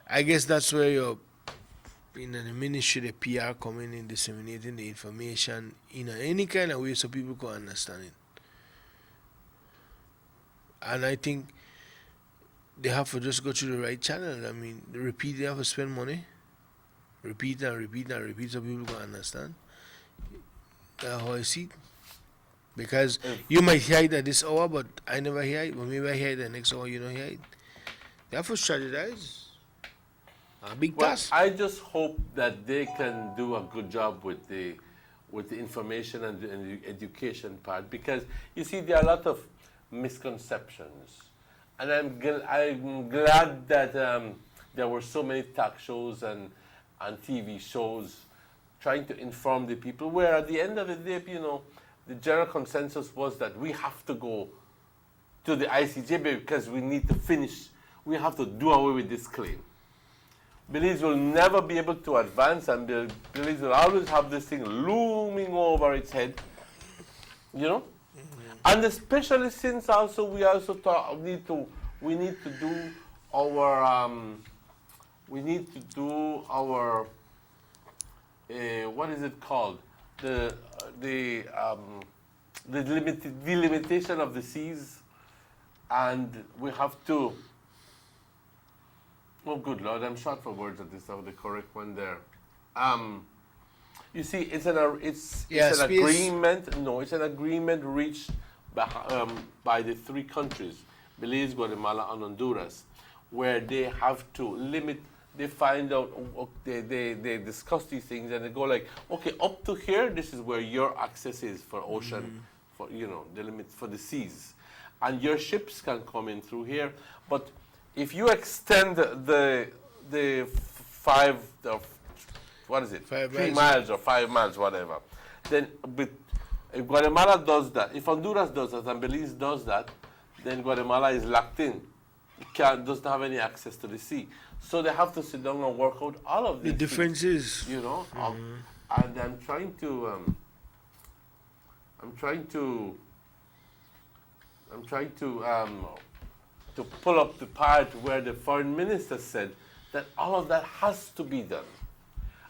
I guess that's where you're, in the ministry, the PR coming in, disseminating the information in any kind of way so people can understand it. And I think they have to just go through the right channel. I mean, they have to spend money. Repeat and repeat and repeat so people can understand. That's how I see it. Because you might hear it at this hour, but I never hear it. But maybe I hear it the next hour, you don't hear it. They have to strategize. A big task. I just hope that they can do a good job with the information and the education part, because you see there are a lot of misconceptions, and I'm glad that there were so many talk shows and TV shows trying to inform the people, where at the end of the day, you know, the general consensus was that we have to go to the ICJ because we need to finish, we have to do away with this claim. Belize will never be able to advance, and Belize will always have this thing looming over its head, you know? And especially since also we need to do our what is it called? The delimitation of the seas, and we have to. Oh, good Lord! I'm short for words at this. The correct one there. You see, it's an agreement. No, it's an agreement reached by the three countries, Belize, Guatemala, and Honduras, where they have to limit. They find out. They discuss these things, and they go like, okay, up to here, this is where your access is for ocean for the limit for the seas, and your ships can come in through here. But if you extend the 3 miles or 5 miles, whatever, then if Guatemala does that, if Honduras does that, and Belize does that, then Guatemala is locked in. It doesn't have any access to the sea. So they have to sit down and work out all of these the differences. things, and I'm trying to pull up the part where the foreign minister said that all of that has to be done,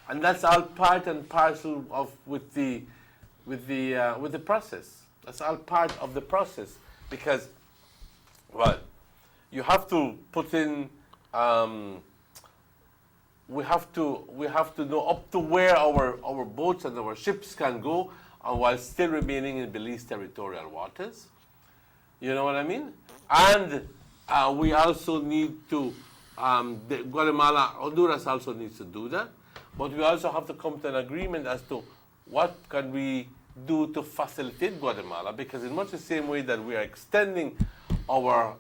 and that's all part and parcel of with the process. That's all part of the process, because, well, you have to put in. We have to know up to where our boats and our ships can go, and while still remaining in Belize territorial waters. You know what I mean? And we also need to. Honduras also needs to do that, but we also have to come to an agreement as to what can we do to facilitate Guatemala, because in much the same way that we are extending our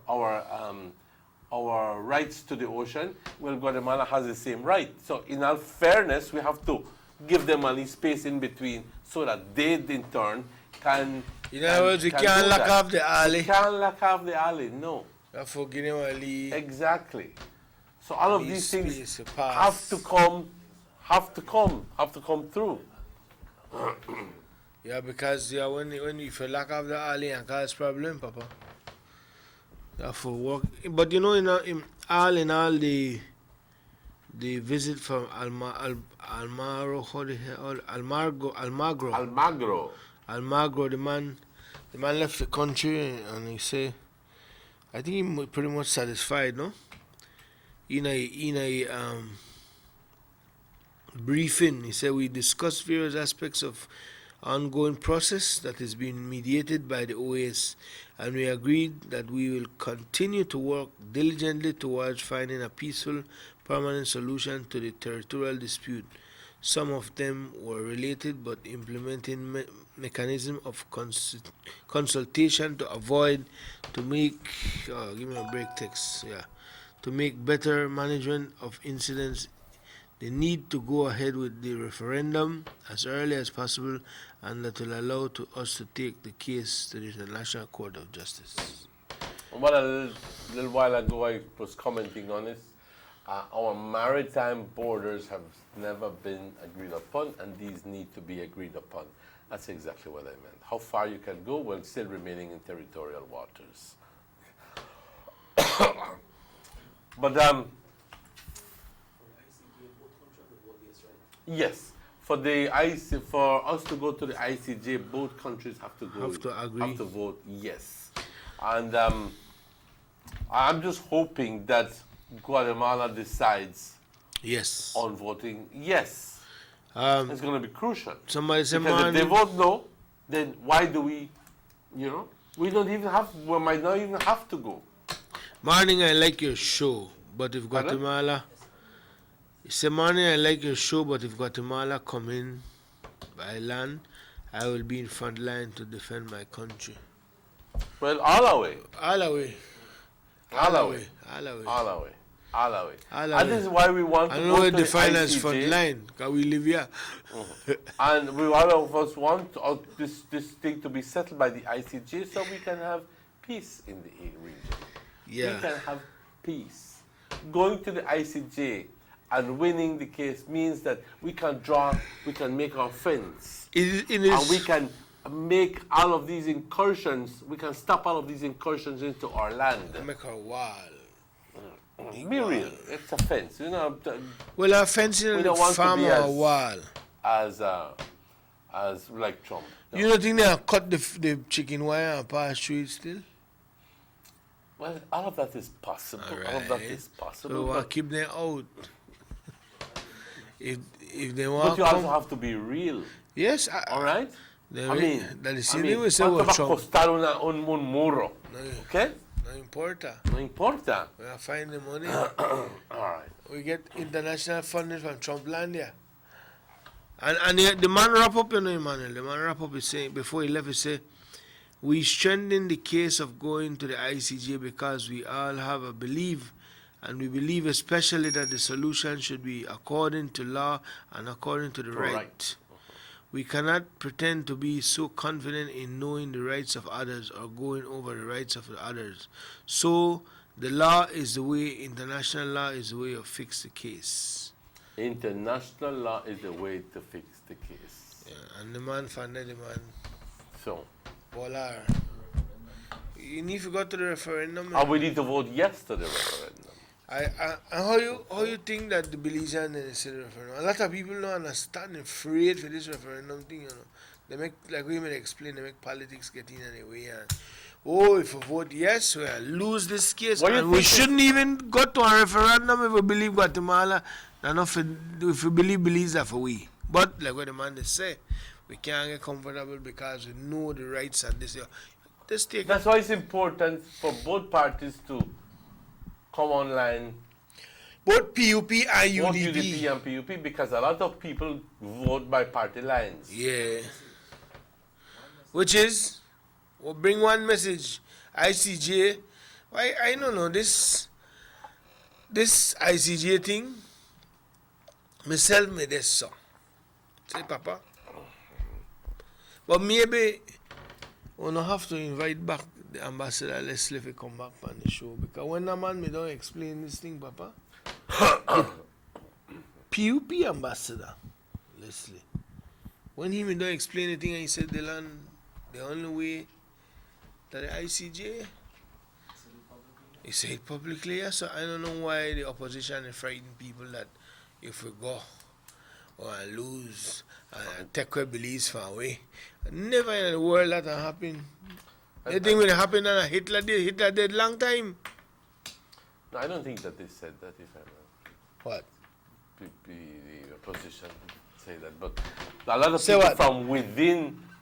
rights to the ocean, well, Guatemala has the same right. So in all fairness, we have to give them a little space in between so that they, in turn, can. In other words, we can't lock off the alley. We can't lock off the alley, no. Therefore, give them a lead. Exactly. So all of these things have to come through. Yeah, because when if you lock off the alley and cause problem, Papa. Therefore, work. But in all, the visit from Almagro, the man left the country, and he say, I think he pretty much satisfied, no? In a briefing, he said, we discussed various aspects of ongoing process that is being mediated by the OAS, and we agreed that we will continue to work diligently towards finding a peaceful, permanent solution to the territorial dispute. Some of them were related, but implementing mechanism of consultation to avoid, to make, give me a break text, to make better management of incidents, the need to go ahead with the referendum as early as possible, and that will allow us to take the case to the International Court of Justice. Well, a little while ago I was commenting on this. Our maritime borders have never been agreed upon, and these need to be agreed upon. That's exactly what I meant. How far you can go while still remaining in territorial waters. But yes, for us to go to the ICJ, both countries have to agree, have to vote yes. And I'm just hoping that Guatemala decides yes on voting yes. It's going to be crucial. Somebody said, because if they vote no, then why do we, we don't even have, we might not even have to go. Morning, I like your show, but if Guatemala, say morning, I like your show, but if Guatemala come in by land, I will be in front line to defend my country. Well, all our way. All our way. All our way. All our way. All our way. All our way. All And this is why we want to I go know to it the define as ICJ. front line, because we live here. And we all of us want this thing to be settled by the ICJ so we can have peace in the region. Yeah. We can have peace. Going to the ICJ and winning the case means that we can make our friends. And we can make all of these incursions, we can stop all of these incursions into our land. Make a wall. Be real. It's a fence. Well, a fence in the farm or a wall. As like Trump. You don't think they have cut the chicken wire and pass through it still? Well, all of that is possible. Right. All of that is possible. So but keep them out. If they want but you also have to be real. Yes. All right? That is we say ¿cuánto va a Trump. costar un muro? Okay? No importa. No importa. We are find the money. All right. We get international funding from Trumplandia. And the man wrap up, Emmanuel. The man wrap up is saying, before he left, he said, We strengthen the case of going to the ICJ because we all have a belief, and we believe especially that the solution should be according to law and according to the right. We cannot pretend to be so confident in knowing the rights of others or going over the rights of the others. So the law is the way, international law is the way to fix the case. International law is the way to fix the case. Yeah, and the man funded the man. So. Voila. You need to go to the referendum. And we need to vote yes to the referendum. How you think that the Belizean they say the referendum? A lot of people don't understand, afraid for this referendum thing, you know. They make, like we may explain, they make politics get in the way. And, if we vote yes, we'll lose this case. And we shouldn't even go to a referendum if we believe Guatemala, and if we believe Belize that for we. But, like what the man they say, we can't get comfortable because we know the rights and this. That's why it's important for both parties to come online. Both PUP and UDP. Both UDP and PUP, because a lot of people vote by party lines. Yeah. Which is, we'll bring one message. ICJ. Why I don't know this ICJ thing. Myself made this song. Say, Papa. But maybe we don't have to invite back the ambassador Leslie to come back on the show, because when the man me don't explain this thing, Papa, PUP ambassador Leslie, when he me don't explain the thing, and he said the only way that the ICJ, he said it publicly, yeah. So I don't know why the opposition is frightening people that if we go or lose and take away Belize far away. Never in the world that happen. They think when it happened and Hitler did long time. No, I don't think that they said that, if I'm What? The opposition say that, but a lot of people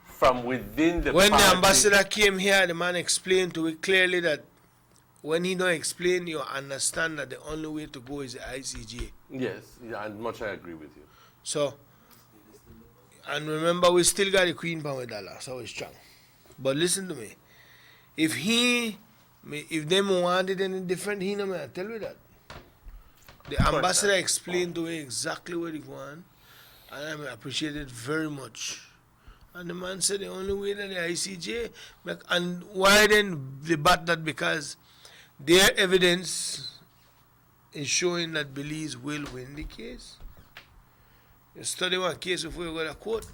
from within the when party. the ambassador came here, the man explained to it clearly that when he don't explain, you understand that the only way to go is the ICJ. Yes, yeah, and much I agree with you. So, and remember, we still got the Queen Power dollar, so it's strong. But listen to me. If them wanted any different, he no man tell you that. The ambassador explained to me exactly what he want, and I appreciate it very much. And the man said the only way that the ICJ, and why then debate that? Because their evidence is showing that Belize will win the case. You study one case before you go to court.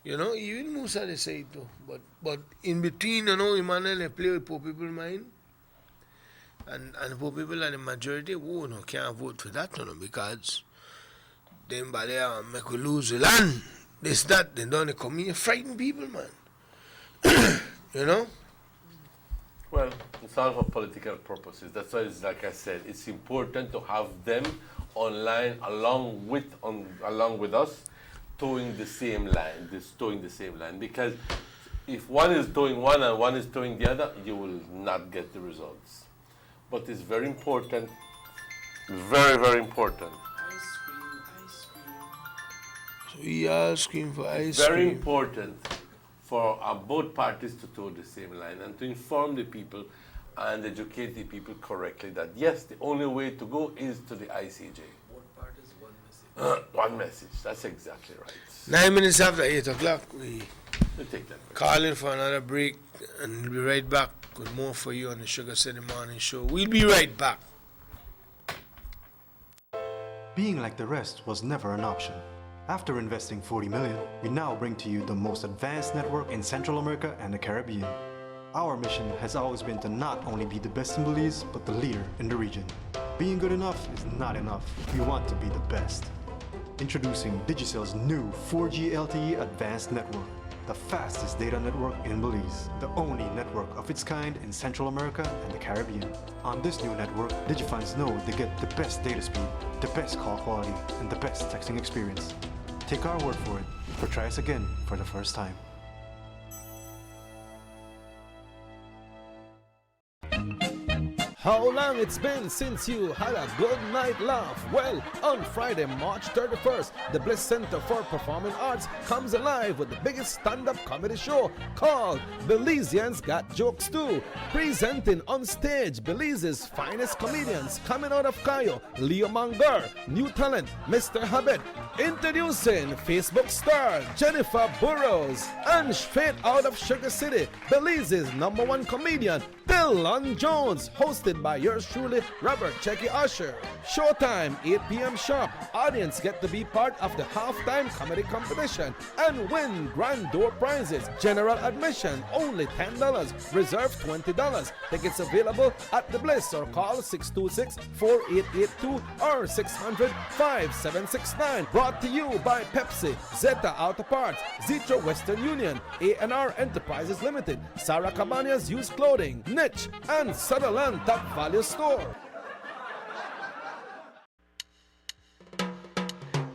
You know, even Musa they say it too. But in between, you know, Emmanuel they play with poor people's mind. And poor people are the majority, no, can't vote for that, you know, because then by there make we lose the land. This, that, they don't come here, frighten people, man. You know? Well, it's all for political purposes. That's why, it's like I said, it's important to have them online along with us, towing the same line. Because if one is towing one and one is towing the other, you will not get the results. But it's very important, very, very important. So we all scream for ice It's very cream. important for both parties to toe the same line and to inform the people and educate the people correctly that yes, the only way to go is to the ICJ. Both parties, one message. One message, that's exactly right. 9 minutes after 8 o'clock, we take that break. Call in for another break, and we'll be right back with more for you on the Sugar City Morning Show. We'll be right back. Being like the rest was never an option. After investing $40 million, we now bring to you the most advanced network in Central America and the Caribbean. Our mission has always been to not only be the best in Belize, but the leader in the region. Being good enough is not enough. We want to be the best. Introducing Digicel's new 4G LTE Advanced Network, the fastest data network in Belize, the only network of its kind in Central America and the Caribbean. On this new network, Digifans know they get the best data speed, the best call quality, and the best texting experience. Take our word for it, or try us again for the first time. How long it's been since you had a good night laugh? Well, on Friday, March 31st, the Bliss Center for Performing Arts comes alive with the biggest stand-up comedy show called Belizeans Got Jokes Too. Presenting on stage Belize's finest comedians coming out of Cayo, Leo Mangar, new talent, Mr. Habit. Introducing Facebook star Jennifer Burrows, and straight out of Sugar City, Belize's #1 comedian, Dylan Jones, hosted by yours truly, Robert Checky Usher. Showtime, 8 p.m. sharp. Audience get to be part of the halftime comedy competition and win grand door prizes. General admission, only $10. Reserve, $20. Tickets available at The Bliss or call 626-4882 or 600-5769. Brought to you by Pepsi, Zeta Auto Parts, Zetro Western Union, A&R Enterprises Limited, Sarah Cabanas Used Clothing, Niche, and Sutherland Top Value Store.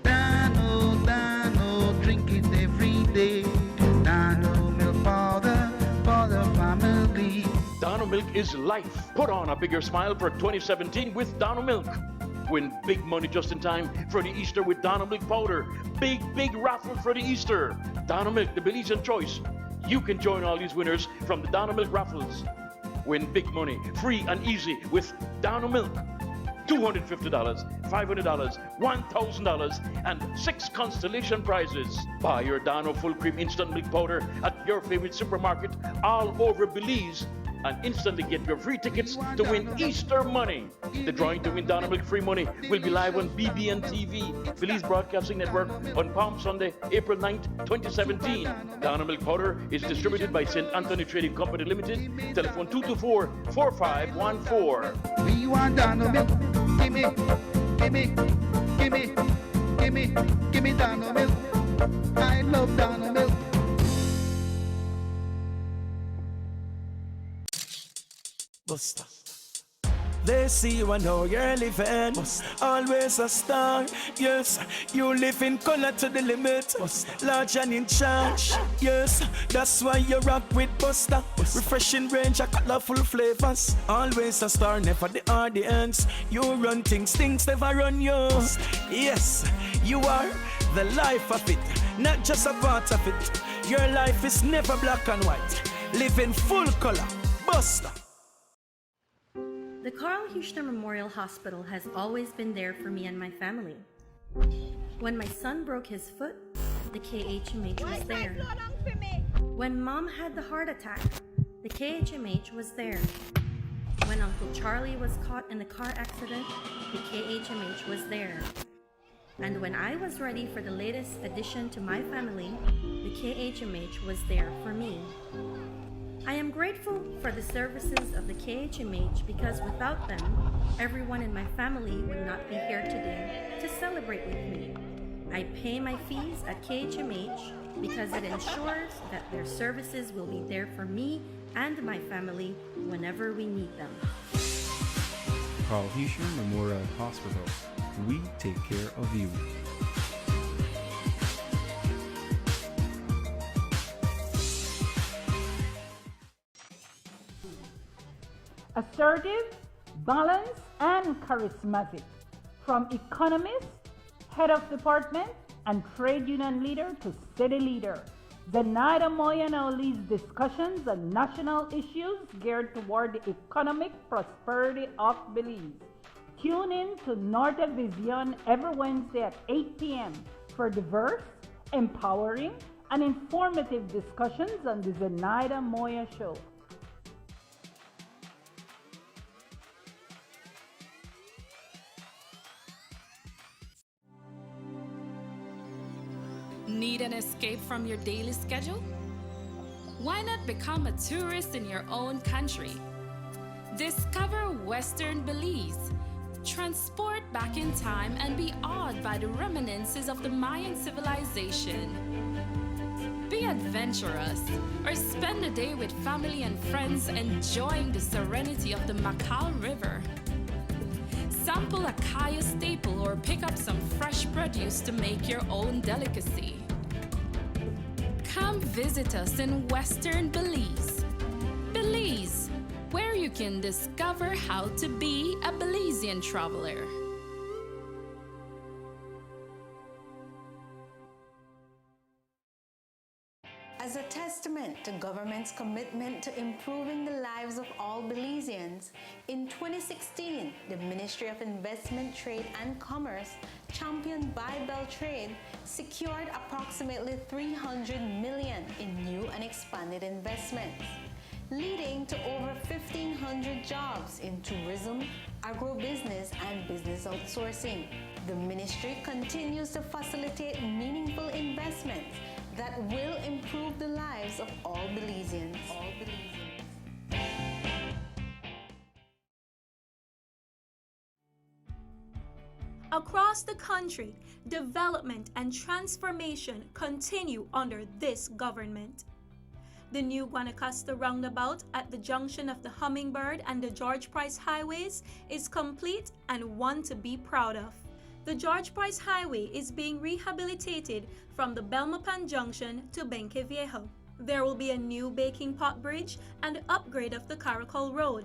Dano, drink it every day. Dano milk powder for the family. Dano Milk is life. Put on a bigger smile for 2017 with Dano Milk. Win big money just in time for the Easter with Dano Milk powder. Big raffle for the Easter. Dano Milk, the Belizean choice. You can join all these winners from the Dano Milk raffles. Win big money, free and easy with Dano Milk. $250, $500, $1,000, and 6 constellation prizes. Buy your Dano Full Cream Instant Milk Powder at your favorite supermarket all over Belize and instantly get your free tickets to win Easter money. The drawing to win Dano Milk free money will be live on BBN TV, Belize Broadcasting Network, on Palm Sunday, April 9th, 2017. Dano Milk Powder is distributed by St. Anthony Trading Company Limited. Telephone 224-4514. We want Dano Milk. Gimme Dano Milk. I love Dano Milk. Buster. They see you and how you're living. Always a star. Yes, you live in color to the limit. Large and in charge. Yes, that's why you rock with Buster. Refreshing range of colorful flavors. Always a star, never the audience. You run things never run you. Yes, you are the life of it, not just a part of it. Your life is never black and white. Live in full color. Buster. The Carl Huchner Memorial Hospital has always been there for me and my family. When my son broke his foot, the KHMH was there. When Mom had the heart attack, the KHMH was there. When Uncle Charlie was caught in a car accident, the KHMH was there. And when I was ready for the latest addition to my family, the KHMH was there for me. I am grateful for the services of the KHMH because without them, everyone in my family would not be here today to celebrate with me. I pay my fees at KHMH because it ensures that their services will be there for me and my family whenever we need them. Carl Huchner Memorial Hospital. We take care of you. Assertive, balanced, and charismatic. From economist, head of department, and trade union leader to city leader, Zenaida Moya now leads discussions on national issues geared toward the economic prosperity of Belize. Tune in to Norte Vision every Wednesday at 8 p.m. for diverse, empowering, and informative discussions on the Zenaida Moya Show. Need an escape from your daily schedule? Why not become a tourist in your own country? Discover Western Belize. Transport back in time and be awed by the reminiscences of the Mayan civilization. Be adventurous or spend a day with family and friends enjoying the serenity of the Macal River. Sample a Kaya staple or pick up some fresh produce to make your own delicacy. Come visit us in Western Belize. Belize, where you can discover how to be a Belizean traveler. As a testament to government's commitment to improving the lives of all Belizeans, in 2016, the Ministry of Investment, Trade and Commerce, championed by Beltrade, secured approximately $300 million in new and expanded investments, leading to over 1,500 jobs in tourism, agribusiness, and business outsourcing. The ministry continues to facilitate meaningful investments that will improve the lives of all Belizeans. Across the country, development and transformation continue under this government. The new Guanacaste roundabout at the junction of the Hummingbird and the George Price highways is complete and one to be proud of. The George Price Highway is being rehabilitated from the Belmopan Junction to Benque Viejo. There will be a new baking pot bridge and upgrade of the Caracol Road.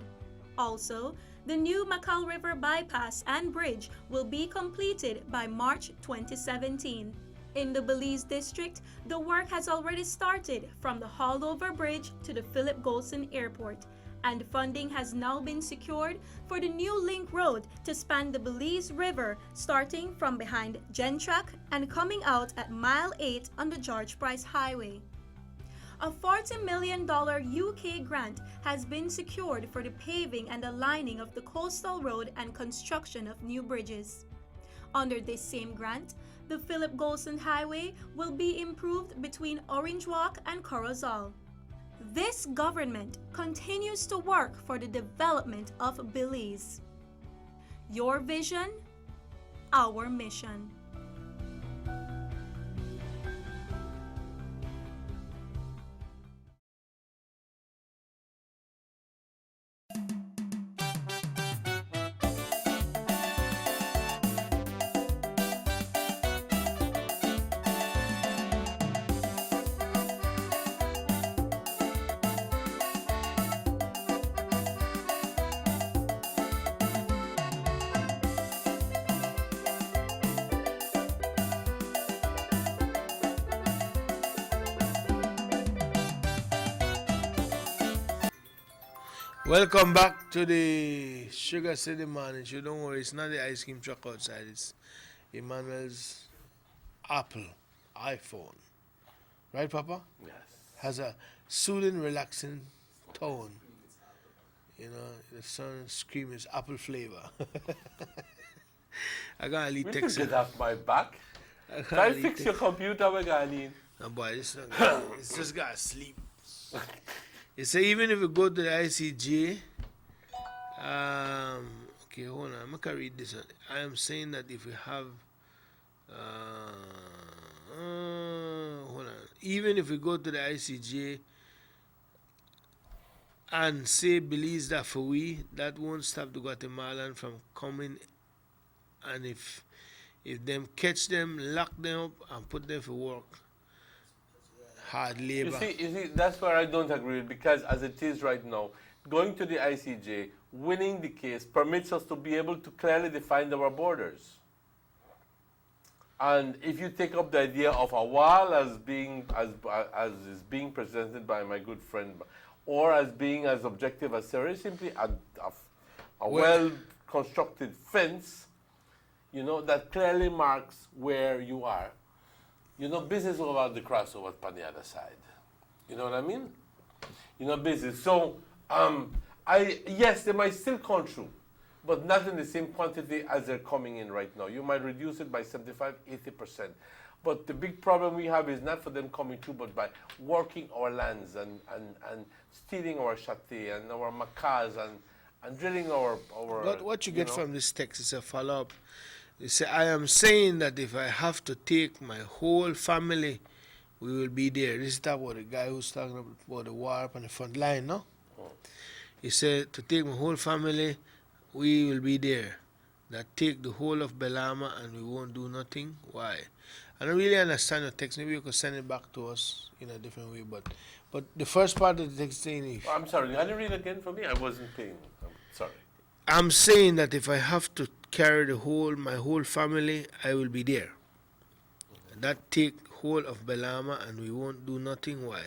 Also, the new Macal River bypass and bridge will be completed by March 2017. In the Belize district, the work has already started from the Haldover Bridge to the Philip Golson Airport, and funding has now been secured for the new link road to span the Belize River starting from behind Gentrack and coming out at Mile 8 on the George Price Highway. A $40 million UK grant has been secured for the paving and aligning of the coastal road and construction of new bridges. Under this same grant, the Philip Golson Highway will be improved between Orange Walk and Corozal. This government continues to work for the development of Belize. Your vision, our mission. Welcome back to the Sugar City Morning Show. Don't worry, it's not the ice cream truck outside. It's Emmanuel's Apple iPhone. Right, Papa? Yes. Has a soothing, relaxing tone. You know, the son's scream is apple flavor. I gotta leave Will text. you get off my back? Try to fix your computer, Magali. No, boy, it's just gotta sleep. It say even if we go to the ICJ, okay, hold on, I'm gonna read this one. I am saying that if we have, hold on, even if we go to the ICJ and say Belize that for we, that won't stop the Guatemalan from coming, and if them catch them, lock them up and put them for work. Hard labor. You see, that's where I don't agree with, because as it is right now, going to the ICJ, winning the case permits us to be able to clearly define our borders. And if you take up the idea of a wall as being as is being presented by my good friend, or as being as objective as there is simply a well-constructed fence, you know, that clearly marks where you are. You know, business is about the crossover on the other side. You know what I mean? You know, business. So, yes, they might still come through, but not in the same quantity as they're coming in right now. You might reduce it by 75, 80%. But the big problem we have is not for them coming through, but by working our lands and stealing our chate and our macas and drilling our But what you get from this text is a follow-up. You say, I am saying that if I have to take my whole family, we will be there. This is about the guy who's talking about the war up on the front line, no? Oh. He said, to take my whole family, we will be there. That take the whole of Belama and we won't do nothing. Why? I don't really understand the text. Maybe you could send it back to us in a different way. But But the first part of the text saying, I'm sorry, can you read again for me? I wasn't paying. I'm sorry. I'm saying that if I have to carry my whole family, I will be there. That take whole of Belama and we won't do nothing. Why?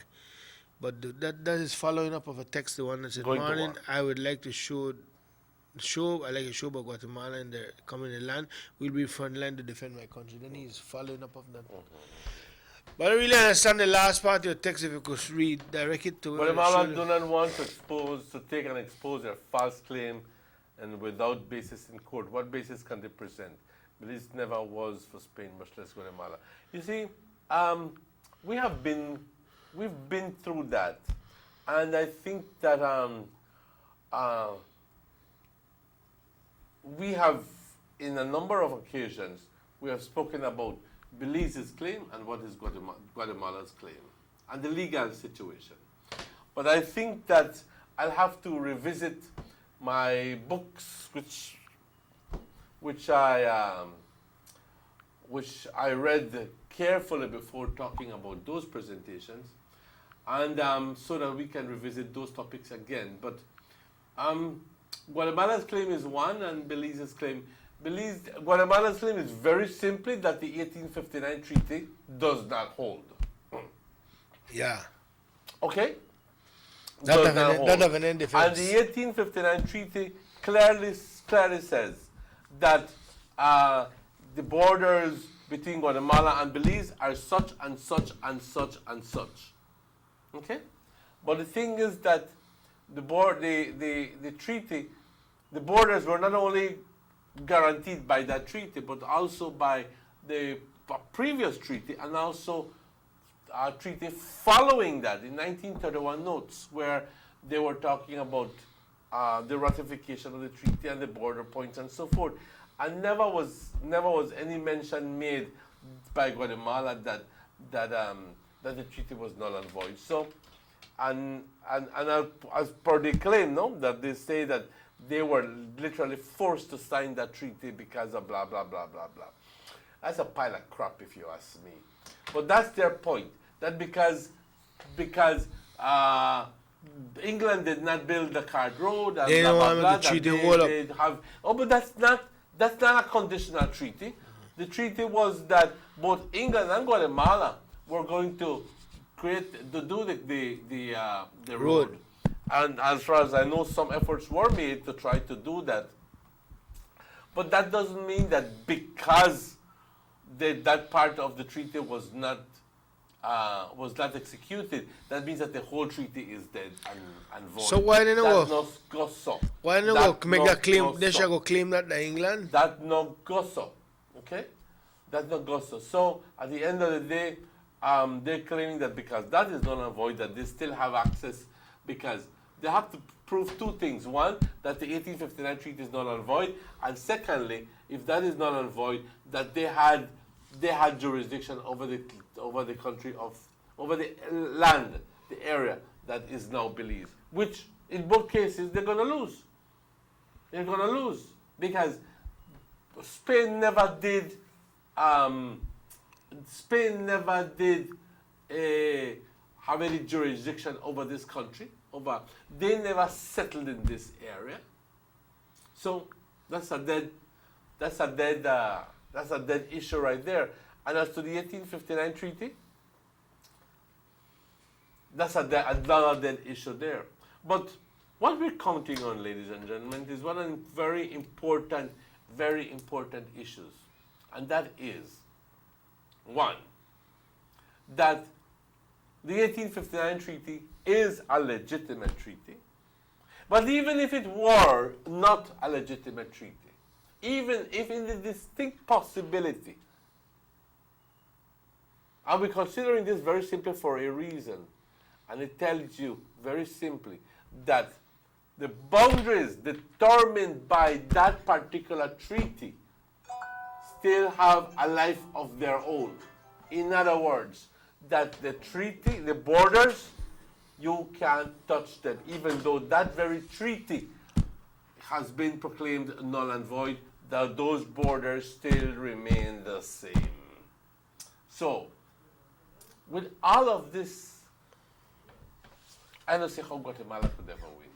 But that is following up of a text, the one that said, morning, I would like to show I like to show about Guatemala and the coming in land will be front line to defend my country. Then he's following up of that. But I really understand the last part of your text if you could read, direct it to Guatemala do not want to take and expose their false claim and without basis in court. What basis can they present? Belize never was for Spain, much less Guatemala. You see, we've been through that. And I think that we have, in a number of occasions, we have spoken about Belize's claim and what is Guatemala's claim and the legal situation. But I think that I'll have to revisit my books, which I read carefully before talking about those presentations, and so that we can revisit those topics again. But Guatemala's claim is one, and Belize's claim. Guatemala's claim is very simply that the 1859 treaty does not hold. Yeah. Okay? That have an end defense. And the 1859 treaty clearly says that the borders between Guatemala and Belize are such and such and such and such. Okay? But the thing is that the treaty, the borders were not only guaranteed by that treaty, but also by the previous treaty and also a treaty following that in 1931 notes, where they were talking about the ratification of the treaty and the border points and so forth. And never was any mention made by Guatemala that the treaty was null and void. So, and as per the claim, that they say that they were literally forced to sign that treaty because of blah, blah, blah, blah, blah. That's a pile of crap, if you ask me. But that's their point. That because England did not build the Card Road and they blah, blah, blah, the treaty but that's not a conditional treaty. The treaty was that both England and Guatemala were going to do the road. And as far as I know, some efforts were made to try to do that. But that doesn't mean that because that part of the treaty was not executed, that means that the whole treaty is dead and void. So why didn't go so? Why didn't go make that claim? They should go claim that the England. That no go so. Okay, that no go so. So at the end of the day, they're claiming that because that is null and void, that they still have access, because they have to prove two things. One, that the 1859 treaty is null and void, and secondly, if that is null and void, that they had jurisdiction over the country over the land, the area that is now Belize, which in both cases they're going to lose. They're going to lose because Spain never did have any jurisdiction over this country. They never settled in this area. So that's a dead issue right there. And as to the 1859 treaty, that's another dead issue there. But what we're counting on, ladies and gentlemen, is one of the very important issues. And that is, one, that the 1859 treaty is a legitimate treaty. But even if it were not a legitimate treaty, even if in the distinct possibility, and we're considering this very simply for a reason, and it tells you very simply that the boundaries determined by that particular treaty still have a life of their own. In other words, that the treaty, the borders, you can't touch them, even though that very treaty has been proclaimed null and void, that those borders still remain the same. So, with all of this I don't see how Guatemala could ever win.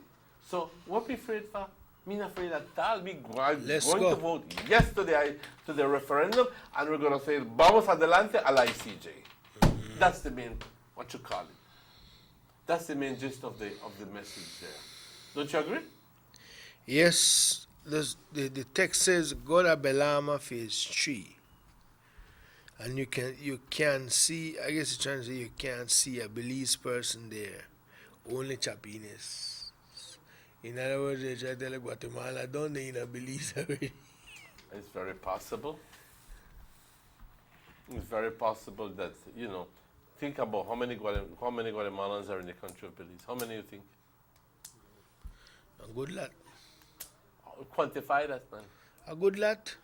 So what we afraid for? Me not afraid at all. We going to vote yes to the referendum, and we're going to say vamos adelante a la ICJ. That's the main, what you call it. That's the main gist of the message there. Don't you agree? Yes, the text says go to Belama phase 3. And you can see, I guess it's trying to say you can't see a Belize person there. Only Chapines. In other words, they try to tell Guatemala, don't they in a Belize already? It's very possible. It's very possible that, you know, think about how many Guatemalans are in the country of Belize. How many do you think? A good lot. Quantify that, man. A good lot.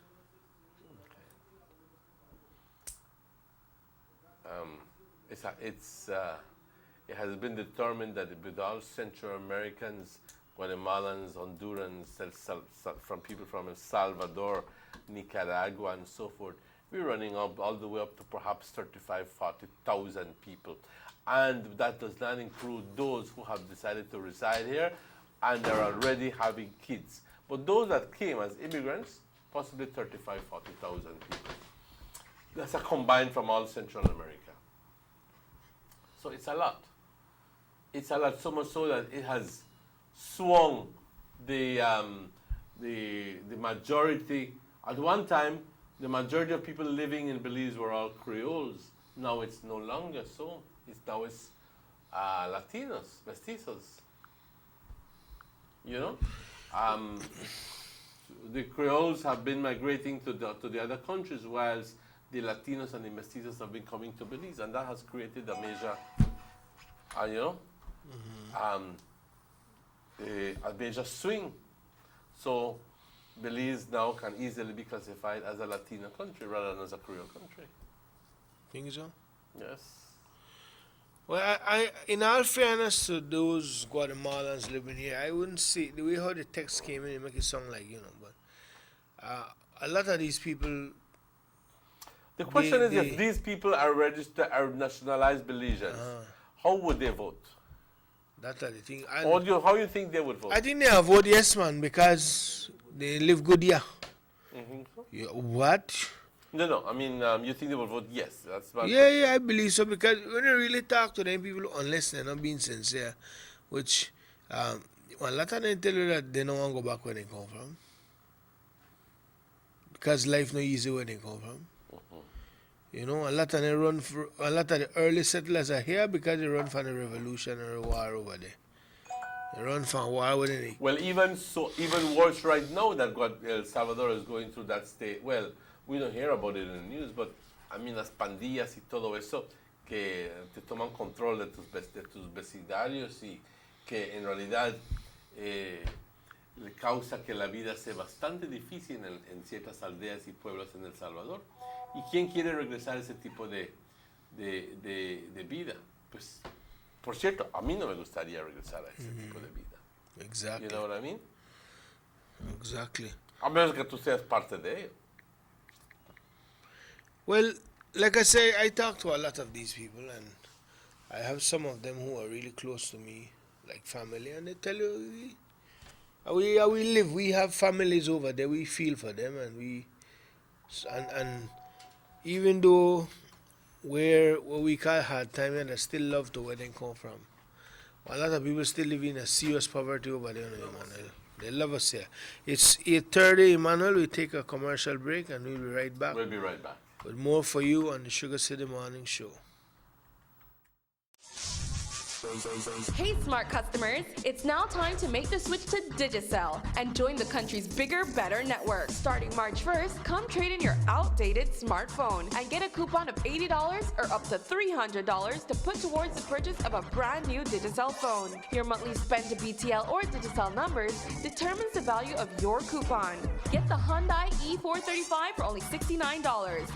It has been determined that with all Central Americans, Guatemalans, Hondurans, from people from El Salvador, Nicaragua, and so forth, we're running up all the way up to perhaps 35,000, 40,000 people. And that does not include those who have decided to reside here and are already having kids. But those that came as immigrants, possibly 35,000, 40,000 people. That's a combined from all Central America. So it's a lot. It's a lot, so much so that it has swung the majority. At one time, the majority of people living in Belize were all Creoles. Now it's no longer so. It's Latinos, mestizos. You know, the Creoles have been migrating to the other countries, whilst the Latinos and the mestizos have been coming to Belize, and that has created a major, a major swing. So Belize now can easily be classified as a Latino country rather than as a Creole country. Think so? Yes. Well, I in all fairness to those Guatemalans living here, I wouldn't say, the way how the text came in, it make it sound like, but a lot of these people... The question is, if these people are registered, are nationalized Belizeans, how would they vote? That's the thing. How do you think they would vote? I think they'll vote yes, man, because they live good here. So? Yeah, what? No. I mean, you think they will vote yes? That's what. Yeah, I believe so, because when you really talk to them people, unless they're not being sincere, which a lot of them tell you that they don't want to go back where they come from, because life not easy where they come from. You know, a lot of them a lot of the early settlers are here because they run from the revolutionary war over there. They run from war with it. Well, even worse right now that El Salvador is going through that state. Well, we don't hear about it in the news, but I mean, las pandillas y todo eso que te toman control de tus vecindarios y que en realidad le causa que la vida sea bastante difícil en ciertas aldeas y pueblos en El Salvador. ¿Y quién quiere regresar a ese tipo de vida? Pues, por cierto, a mí no me gustaría regresar a ese tipo de vida. Exactly. You know what I mean? Exactly. A menos que tú seas parte de ello. Well, like I say, I talk to a lot of these people, and I have some of them who are really close to me, like family, and they tell you, we live. We have families over there. We feel for them, and even though what we call hard time, and I still love to where they come from. A lot of people still live in a serious poverty over there, Emmanuel. They love us here. It's 8:30, Emmanuel. We take a commercial break, and we'll be right back. We'll be right back. With more for you on the Sugar City Morning Show. Hey smart customers, it's now time to make the switch to Digicel and join the country's bigger, better network. Starting March 1st, come trade in your outdated smartphone and get a coupon of $80 or up to $300 to put towards the purchase of a brand new Digicel phone. Your monthly spend to BTL or Digicel numbers determines the value of your coupon. Get the Hyundai E435 for only $69,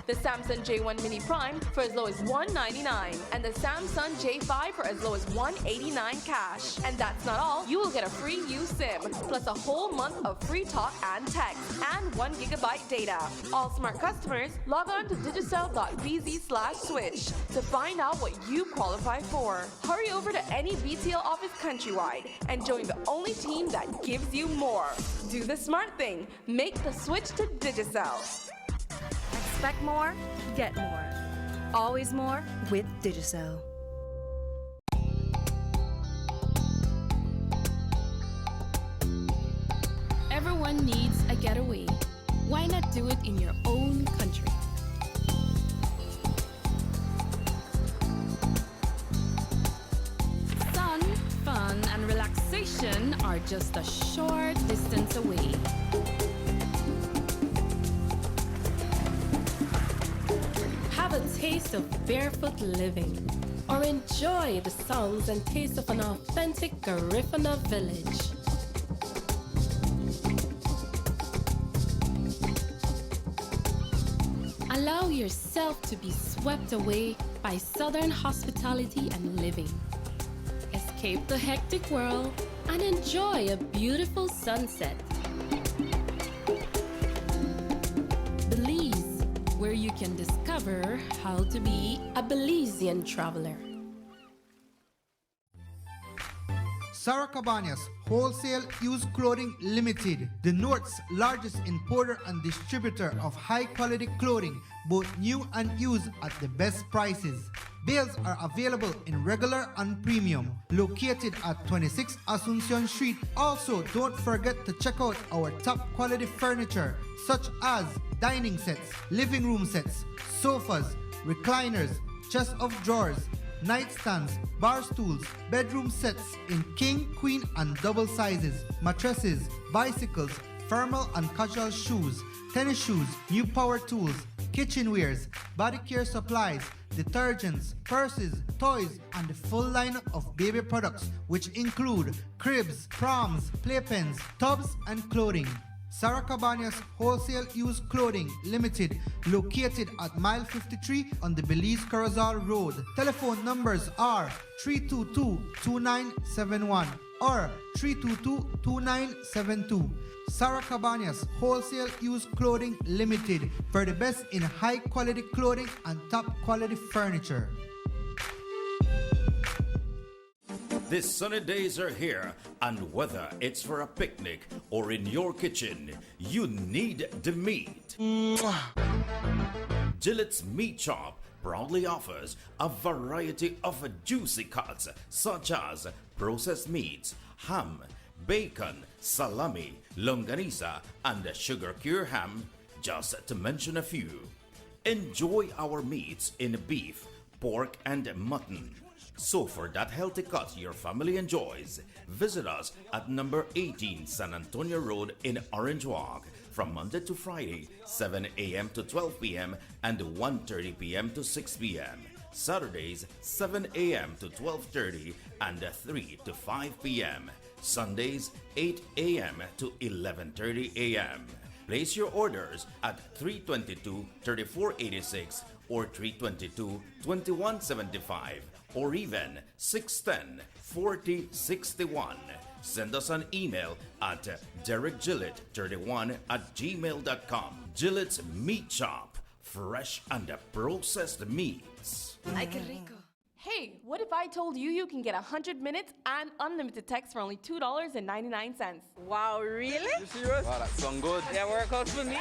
the Samsung J1 Mini Prime for as low as $199, and the Samsung J5 for as low as $199. $189 cash. And that's not all. You will get a free USIM, plus a whole month of free talk and text, and 1 gigabyte data. All smart customers, log on to digicel.bz/switch to find out what you qualify for. Hurry over to any BTL office countrywide and join the only team that gives you more. Do the smart thing. Make the switch to Digicel. Expect more, get more. Always more with Digicel. Everyone needs a getaway. Why not do it in your own country? Sun, fun, and relaxation are just a short distance away. Have a taste of barefoot living, or enjoy the sounds and taste of an authentic Garifuna village. Allow yourself to be swept away by Southern hospitality and living. Escape the hectic world and enjoy a beautiful sunset. Belize, where you can discover how to be a Belizean traveler. Sarah Cabañas Wholesale Used Clothing Limited, the North's largest importer and distributor of high-quality clothing, both new and used at the best prices. Bales are available in regular and premium, located at 26 Asuncion Street. Also, don't forget to check out our top-quality furniture, such as dining sets, living room sets, sofas, recliners, chest of drawers, nightstands, bar stools, bedroom sets in king, queen, and double sizes, mattresses, bicycles, formal and casual shoes, tennis shoes, new power tools, kitchenwares, body care supplies, detergents, purses, toys, and the full line of baby products, which include cribs, proms, playpens, tubs, and clothing. Sarah Cabañas Wholesale Used Clothing Limited, located at mile 53 on the Belize Corozal Road. Telephone numbers are 322-2971 or 322-2972. Sarah Cabañas Wholesale Used Clothing Limited, for the best in high quality clothing and top quality furniture. These sunny days are here, and whether it's for a picnic or in your kitchen, you need the meat. Gillette's Meat Shop proudly offers a variety of juicy cuts such as processed meats, ham, bacon, salami, longanisa, and sugar cure ham, just to mention a few. Enjoy our meats in beef, pork, and mutton. So for that healthy cut your family enjoys, visit us at number 18 San Antonio Road in Orange Walk from Monday to Friday, 7 a.m. to 12 p.m. and 1:30 p.m. to 6 p.m. Saturdays, 7 a.m. to 12:30 and 3 to 5 p.m. Sundays, 8 a.m. to 11:30 a.m. Place your orders at 322-3486 or 322-2175 or even 610-4061. Send us an email at derekgillett31@gmail.com. Gillette's Meat Shop, fresh and processed meats. Ay, qué rico. Hey, what if I told you you can get 100 minutes and unlimited text for only $2.99? Wow, really? You serious? Wow, that sounds good. That work out for me.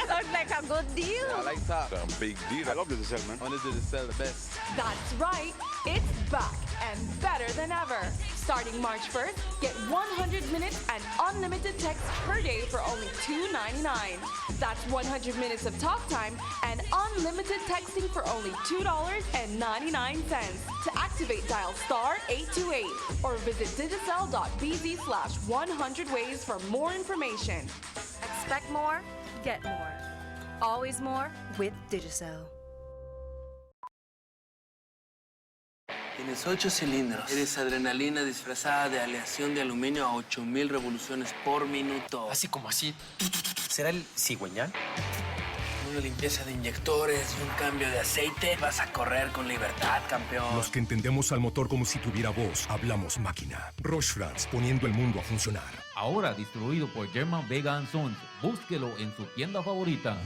Sounds like a good deal. Yeah, I like that. A big deal. I love Digicel, man. I want to Digicel the best. That's right. It's back and better than ever. Starting March 1st, get 100 minutes and unlimited text per day for only $2.99. That's 100 minutes of talk time and unlimited texting for only $2.99. To activate, dial *828 or visit digicel.bz/100ways for more information. Expect more, get more. Always more with Digicel. Tienes 8 cilindros. Eres adrenalina disfrazada de aleación de aluminio a 8000 revoluciones por minuto. Así como así. ¿Será el cigüeñal? No una limpieza de inyectores y un cambio de aceite, vas a correr con libertad, campeón. Los que entendemos al motor como si tuviera voz, hablamos máquina. Roche France, poniendo el mundo a funcionar. Ahora distribuido por German Vega & Sons. Búsquelo en su tienda favorita.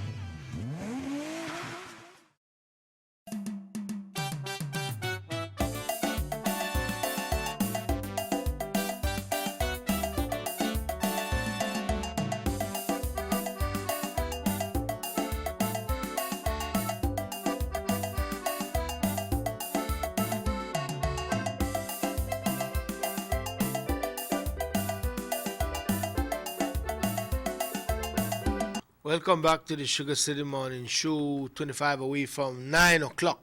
Welcome back to the Sugar City Morning Show, 25 away from 9 o'clock.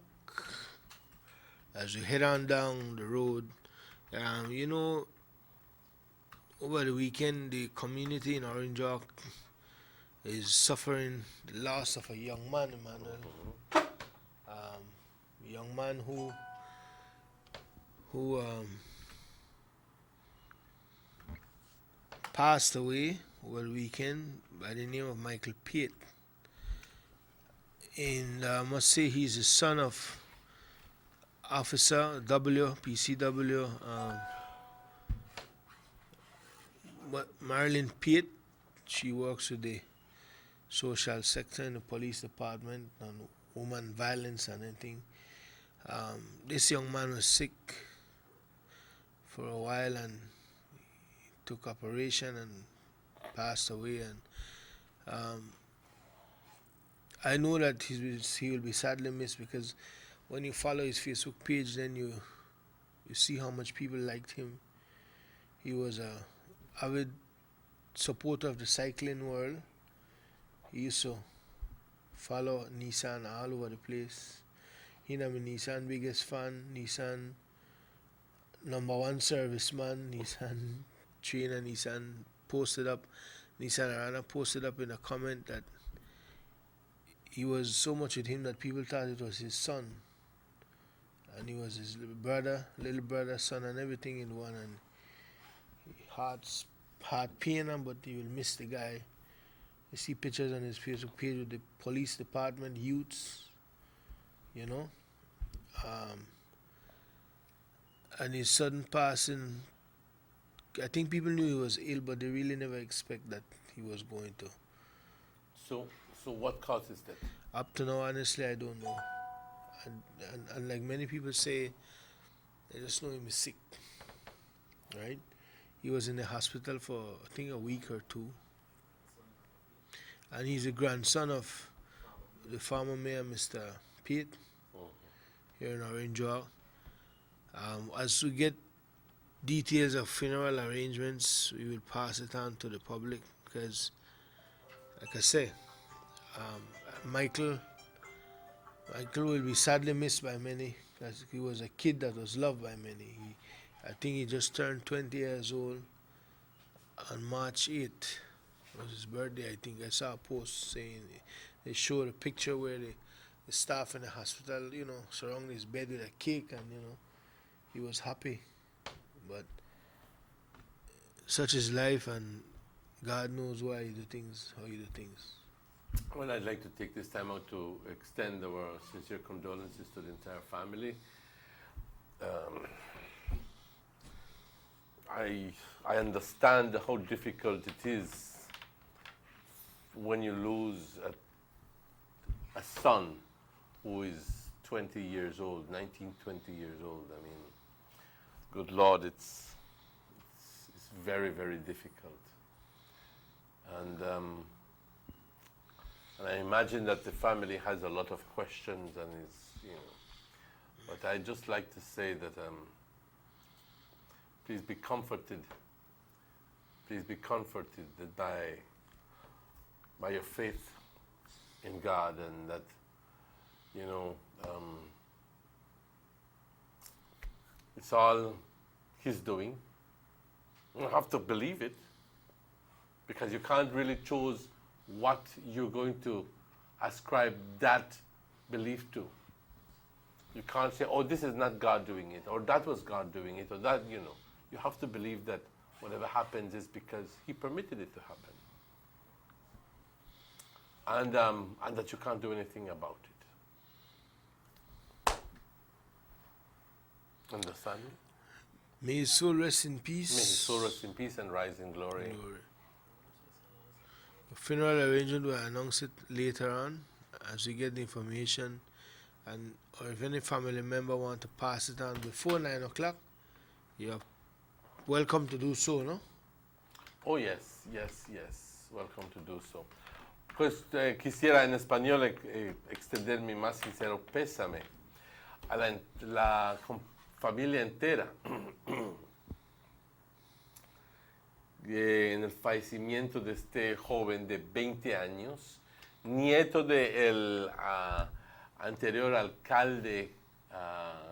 As we head on down the road, you know, over the weekend, the community in Orange Walk is suffering the loss of a young man, Emmanuel. A young man who passed away over the weekend by the name of Michael Piet. And I must say he's the son of Officer W, PCW, Marilyn Piet. She works with the social sector in the police department on woman violence and anything. This young man was sick for a while and took operation and passed away, and I know that he will be sadly missed, because when you follow his Facebook page, then you see how much people liked him. He was a avid supporter of the cycling world. He used to follow Nissan all over the place. He's a Nissan biggest fan, Nissan #1 serviceman, Nissan trainer. Nissan posted up, Nissan Arana posted up in a comment that he was so much with him that people thought it was his son, and he was his little brother, son, and everything in one. And heart pain him, but he will miss the guy. You see pictures on his Facebook page with the police department youths, you know, and his sudden passing. I think people knew he was ill, but they really never expect that he was going to. So what causes that? Up to now, honestly, I don't know. And like many people say, they just know he was sick, right? He was in the hospital for, I think, a week or two. And he's the grandson of the former mayor, Mr. Piet, here in Orange Walk. As we get details of funeral arrangements, we will pass it on to the public, because, like I say, Michael will be sadly missed by many, because he was a kid that was loved by many. I think he just turned 20 years old on March 8th. It was his birthday, I think. I saw a post saying, they showed a picture where the staff in the hospital, you know, surrounded his bed with a cake, and, you know, he was happy. But such is life, and God knows why you do things, how you do things. Well, I'd like to take this time out to extend our sincere condolences to the entire family. I understand how difficult it is when you lose a son who is 20 years old, 19, 20 years old. I mean, good Lord, it's very, very difficult. And I imagine that the family has a lot of questions, and it's, you know, but I'd just like to say that please be comforted. Please be comforted that by your faith in God, and that, you know, it's all His doing. You have to believe it, because you can't really choose what you're going to ascribe that belief to. You can't say, oh, this is not God doing it, or that was God doing it, or that, you know. You have to believe that whatever happens is because He permitted it to happen. and that you can't do anything about it. Understand? May his soul rest in peace. May his soul rest in peace and rise in glory. The funeral arrangement will announce it later on as we get the information, and or if any family member want to pass it on before 9 o'clock, you are welcome to do so, no? Oh, yes. Welcome to do so. Pues quisiera en español extender mi más sincero pésame a la familia entera en el fallecimiento de este joven de 20 años, nieto del anterior alcalde,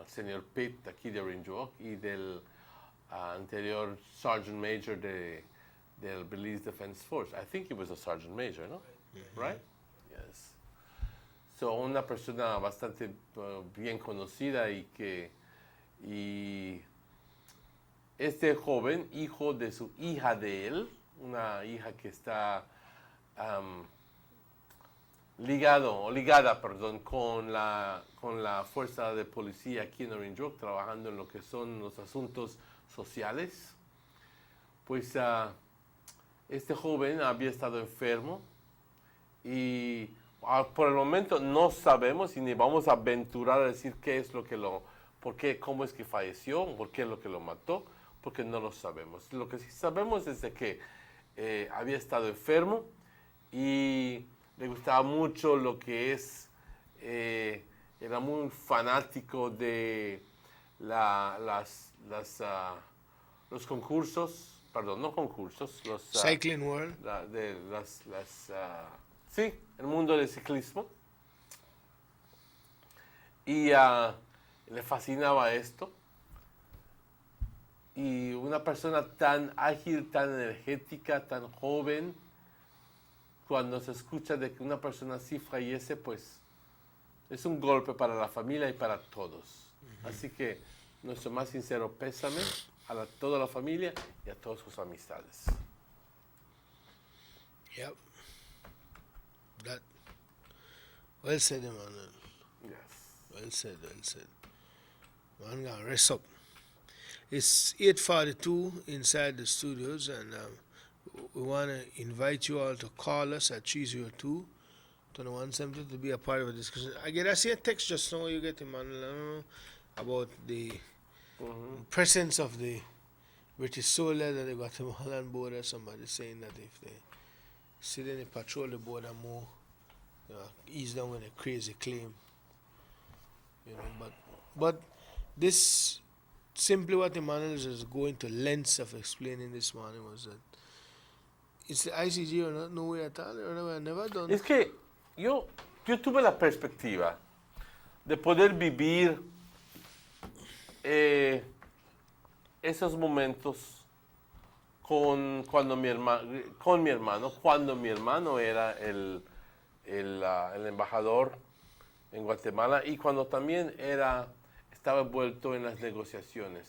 señor Pitt, aquí de Orange Walk, y del anterior Sergeant Major del Belize Defense Force. I think he was a Sergeant Major, no? Right? Yes. So, una persona bastante bien conocida y este joven, hijo de su hija de él, una hija que está ligada con la fuerza de policía aquí en Orange Walk, trabajando en lo que son los asuntos sociales. Pues este joven había estado enfermo y por el momento no sabemos y ni vamos a aventurar a decir qué es lo que cómo es que falleció, por qué es lo que lo mató, porque no lo sabemos. Lo que sí sabemos es de que había estado enfermo y le gustaba mucho lo que es, era muy fanático de los concursos, perdón, no concursos, los... Cycling World. Sí, el mundo del ciclismo. Y le fascinaba esto. Y una persona tan ágil, tan energética, tan joven, cuando se escucha de que una persona así fallece, pues es un golpe para la familia y para todos. Así que nuestro más sincero pésame a toda la familia y a todas sus amistades. Yep. Well said, Emmanuel. Yes. Well said. Man, gonna rest up. It's 8:42 inside the studios, and we want to invite you all to call us at 302-2170 to be a part of a discussion. I see a text just now you get, Emmanuel, about the presence of the British soldiers at the Guatemalan border. Somebody saying that if they sit in the patrol the border more, ease down with a crazy claim. But this simply what Emmanuel is going to lengths of explaining this morning was that it's the ICG or not, no way at all, or never done. Es que yo tuve la perspectiva de poder vivir esos momentos cuando mi hermano era el embajador en Guatemala y cuando también estaba envuelto en las negociaciones.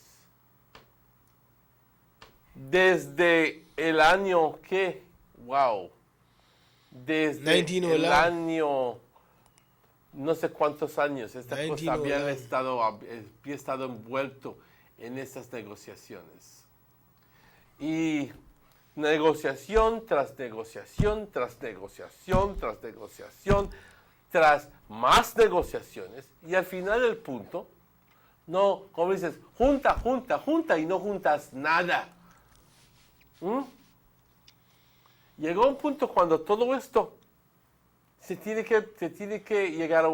Desde el año desde el año no sé cuántos años esta cosa había estado envuelto en esas negociaciones. Y negociación tras negociación, tras negociación, tras negociación, tras más negociaciones, y al final del punto, no, como dices, junta y no juntas nada. Llegó un punto cuando todo esto se tiene que llegar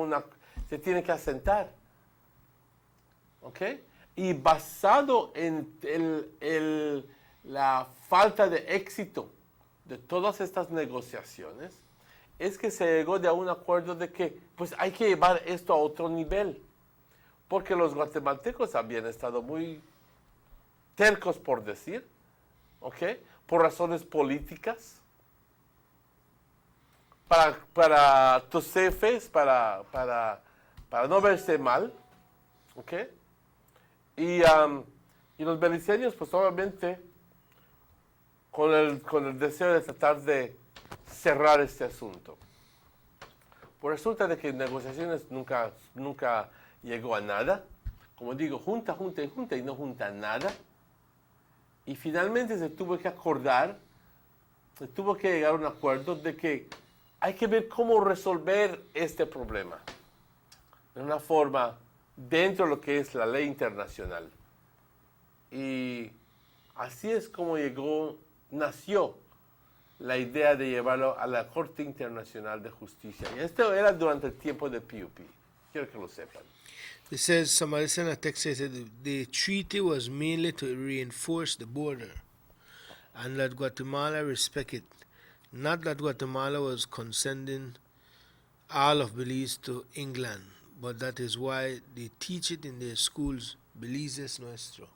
se tiene que asentar. ¿Ok? Y basado en la falta de éxito de todas estas negociaciones, es que se llegó a un acuerdo de que pues hay que llevar esto a otro nivel. Porque los guatemaltecos habían estado muy tercos, por decir, ¿ok? Por razones políticas, para tus jefes, para no verse mal, ¿ok? Y los beliceños, pues obviamente, con el deseo de tratar de cerrar este asunto. Pues resulta de que negociaciones nunca llegó a nada. Como digo, junta y no junta nada. Y finalmente se tuvo que acordar, se tuvo que llegar a un acuerdo de que hay que ver cómo resolver este problema de una forma dentro de lo que es la ley internacional. Y así es como nació la idea de llevarlo a la Corte Internacional de Justicia. Y esto era durante el tiempo de PUP. Quiero que lo sepan. It says, somebody sent a text that said the treaty was mainly to reinforce the border and that Guatemala respect it. Not that Guatemala was consenting all of Belize to England, but that is why they teach it in their schools. Belize es nuestro.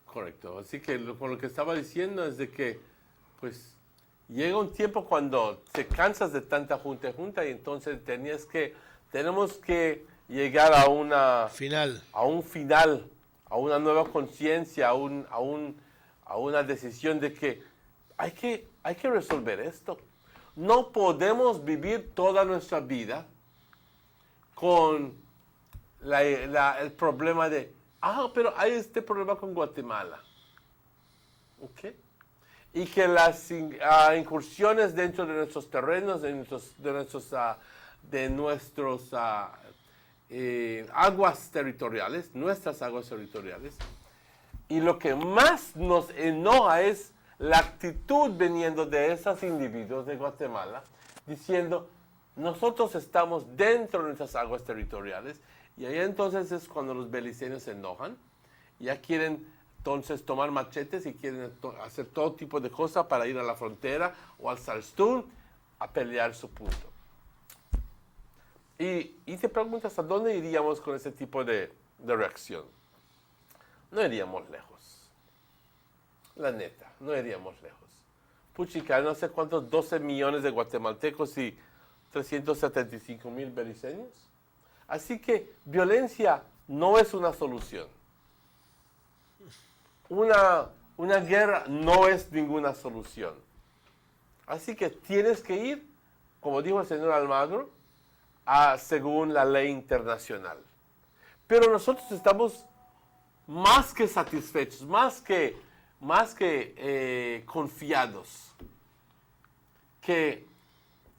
Correcto. Así que con lo que estaba diciendo es de que, pues, llega un tiempo cuando te cansas de tanta junta y entonces tenemos que llegar a un final, a una nueva conciencia, a una decisión de que hay que resolver esto. No podemos vivir toda nuestra vida con el problema de, pero hay este problema con Guatemala. ¿Ok? Y que las incursiones dentro de nuestros terrenos, de nuestras aguas territoriales, y lo que más nos enoja es la actitud viniendo de esos individuos de Guatemala, diciendo, nosotros estamos dentro de nuestras aguas territoriales, y ahí entonces es cuando los beliceños se enojan, ya quieren entonces tomar machetes y quieren hacer todo tipo de cosas para ir a la frontera o al Salstún a pelear su punto. Y te preguntas, ¿a dónde iríamos con ese tipo de reacción? No iríamos lejos. La neta, no iríamos lejos. Puchica, no sé cuántos, 12 millones de guatemaltecos y 375,000 beliceños. Así que violencia no es una solución. Una guerra no es ninguna solución. Así que tienes que ir, como dijo el señor Almagro, según la ley internacional. Pero nosotros estamos más que satisfechos, más que confiados que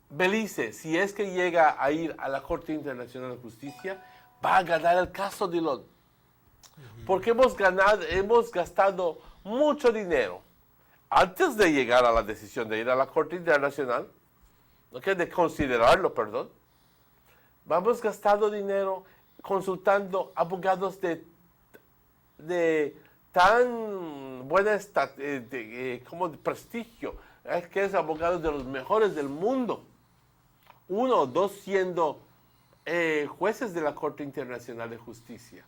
Belice, si es que llega a ir a la Corte Internacional de Justicia, va a ganar el caso de Dillon. Porque hemos gastado mucho dinero antes de llegar a la decisión de ir a la Corte Internacional, de considerarlo, perdón. Hemos gastado dinero consultando abogados de tan buena como de prestigio, que es abogados de los mejores del mundo. 1 o 2 siendo jueces de la Corte Internacional de Justicia.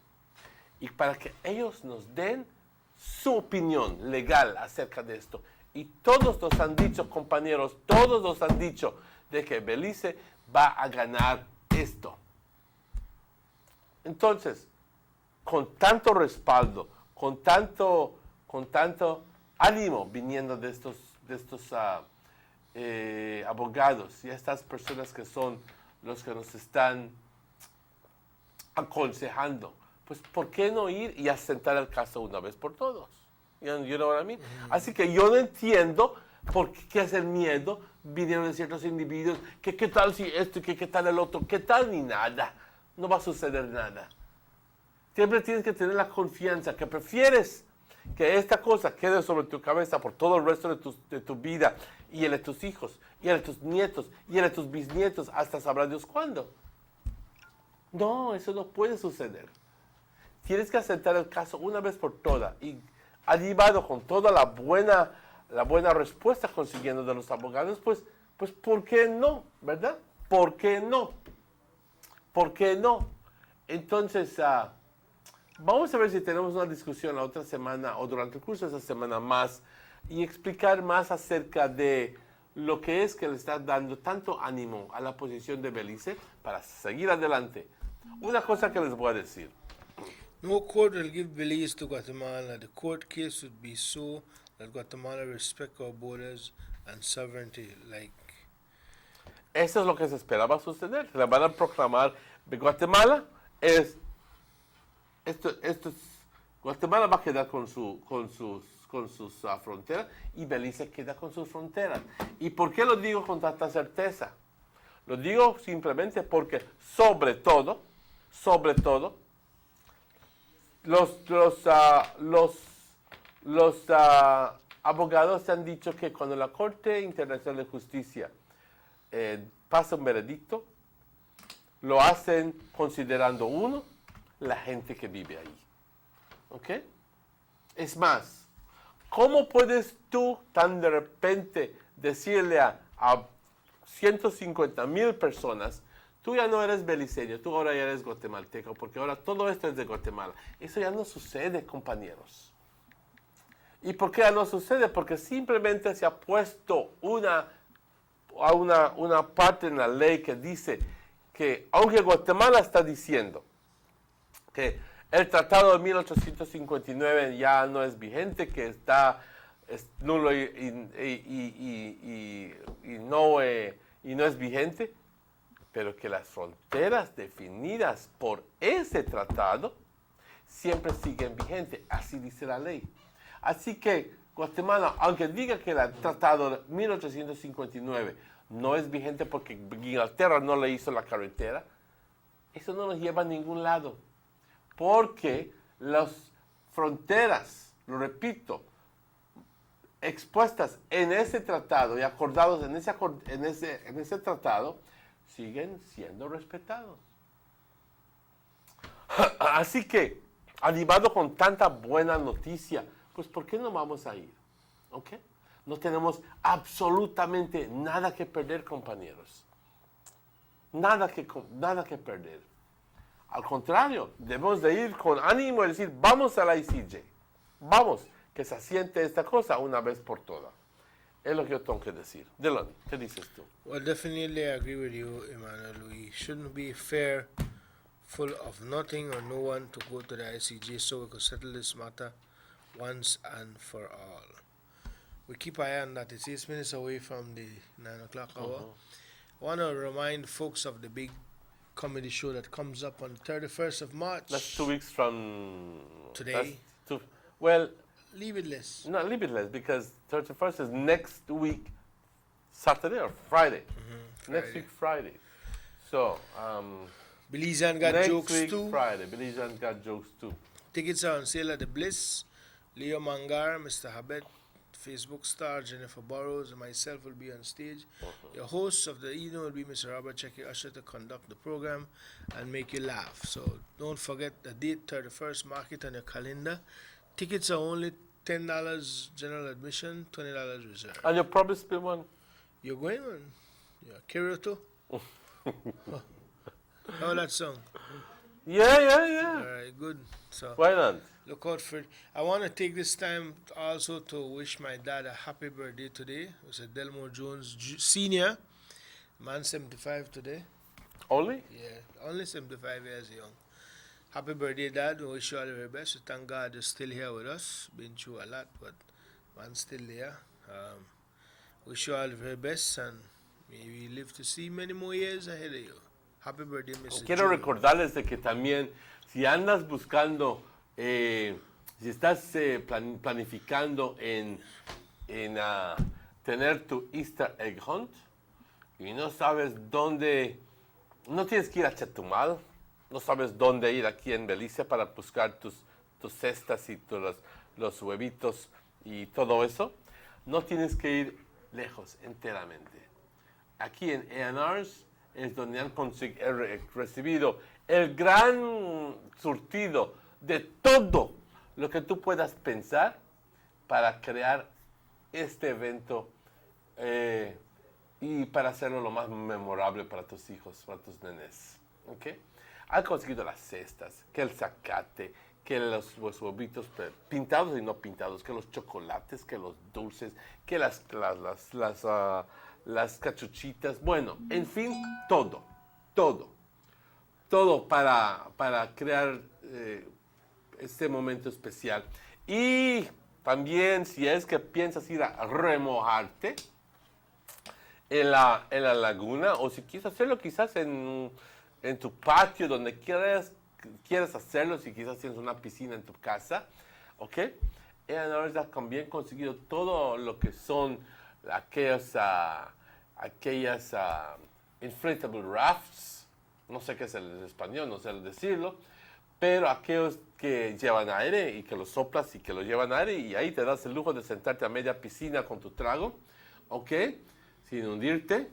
Y para que ellos nos den su opinión legal acerca de esto. Y todos nos han dicho, compañeros, todos nos han dicho de que Belice va a ganar esto. Entonces, con tanto respaldo, con tanto ánimo viniendo de estos abogados y estas personas que son los que nos están aconsejando, pues ¿por qué no ir y asentar el caso una vez por todos? You know what I mean? Así que yo no entiendo por qué es el miedo vinieron de ciertos individuos, que qué tal si esto, que qué tal el otro, qué tal ni nada, no va a suceder nada. Siempre tienes que tener la confianza que prefieres que esta cosa quede sobre tu cabeza por todo el resto de tu vida y el de tus hijos, y el de tus nietos, y el de tus bisnietos, hasta sabrá Dios cuándo. No, eso no puede suceder. Tienes que aceptar el caso una vez por todas y llevado con toda la buena respuesta consiguiendo de los abogados, pues ¿por qué no? ¿Verdad? ¿Por qué no? ¿Por qué no? Entonces, vamos a ver si tenemos una discusión la otra semana o durante el curso de esa semana más y explicar más acerca de lo que es que le está dando tanto ánimo a la posición de Belice para seguir adelante. Una cosa que les voy a decir. No court will give Belize to Guatemala. The court case would be so that Guatemala respect our borders and sovereignty like Eso es lo que se esperaba suceder. Le van a proclamar que Guatemala Guatemala va a quedar con sus fronteras y Belice queda con sus fronteras. ¿Y por qué lo digo con tanta certeza? Lo digo simplemente porque sobre todo, los abogados han dicho que cuando la Corte Internacional de Justicia pasa un veredicto, lo hacen considerando uno, la gente que vive ahí. ¿Ok? Es más, ¿cómo puedes tú tan de repente decirle a 150,000 personas, tú ya no eres beliceño, tú ahora ya eres guatemalteco, porque ahora todo esto es de Guatemala? Eso ya no sucede, compañeros. ¿Y por qué ya no sucede? Porque simplemente se ha puesto una parte en la ley que dice que, aunque Guatemala está diciendo que el Tratado de 1859 ya no es vigente, que es nulo y no es vigente, pero que las fronteras definidas por ese tratado siempre siguen vigentes, así dice la ley. Así que Guatemala, aunque diga que el Tratado de 1859 no es vigente porque Inglaterra no le hizo la carretera, eso no nos lleva a ningún lado. Porque las fronteras, lo repito, expuestas en ese tratado y acordados en ese tratado, siguen siendo respetados. Así que, animado con tanta buena noticia, pues ¿por qué no vamos a ir? ¿Ok? No tenemos absolutamente nada que perder, compañeros. Nada que perder. Al contrario, debemos de ir con ánimo y decir, vamos a la ICJ. Vamos, que se asiente esta cosa una vez por todas. Es lo que yo tengo que decir. Dylan, ¿qué dices tú? Well, definitely I agree with you, Emmanuel. We shouldn't be fearful of nothing or no one to go to the ICJ so we could settle this matter once and for all. We keep an eye on that. It's 8 minutes away from the 9 o'clock hour. I want to remind folks of the big comedy show that comes up on the 31st of March. That's 2 weeks from today. Well, leave it less. No, leave it less because 31st is next week, Saturday or Friday. Next week, Friday. So, Belizean got next jokes week, too. Friday. Belizean got jokes too. Tickets are on sale at the Bliss. Leo Mangar, Mr. Habet, Facebook star Jennifer Burrows, and myself will be on stage. Your host of the evening will be Mr. Robert Checky Usher to conduct the program and make you laugh. So don't forget the date, 31st. Mark it on your calendar. Tickets are only $10 general admission, $20 reserve. And you'll probably spend one. You're going on? Yeah, Kyoto? How that song? Yeah. All right, good. So why not? Look out for it. I want to take this time also to wish my dad a happy birthday today. Mr. Delmore Jones Sr. Man 75 today. Only? Yeah, only 75 years young. Happy birthday, Dad. We wish you all the very best. We thank God you're still here with us. Been through a lot, but man's still there. Wish you all the very best and may we live to see many more years ahead of you. Happy birthday, Mr. Quiero Junior. recordarles de que también, si andas buscando, si estás planificando en tener tu Easter egg hunt y no sabes dónde, no tienes que ir a Chetumal, no sabes dónde ir aquí en Belice para buscar tus cestas y los huevitos y todo eso, no tienes que ir lejos enteramente. Aquí en A&R's es donde han recibido el gran surtido de todo lo que tú puedas pensar para crear este evento y para hacerlo lo más memorable para tus hijos, para tus nenes. ¿Okay? Han conseguido las cestas, que el zacate, que los huevitos pintados y no pintados, que los chocolates, que los dulces, que las cachuchitas, bueno, en fin, todo para crear este momento especial. Y también, si es que piensas ir a remojarte, en la laguna, o si quieres hacerlo quizás en tu patio, donde quieras hacerlo, si quizás tienes una piscina en tu casa, ¿ok? A&R ha también conseguido todo lo que son aquellas inflatable rafts, no sé qué es el español, no sé decirlo, pero aquellos que llevan aire y que los soplas y que lo llevan aire, y ahí te das el lujo de sentarte a media piscina con tu trago, ¿ok? Sin hundirte.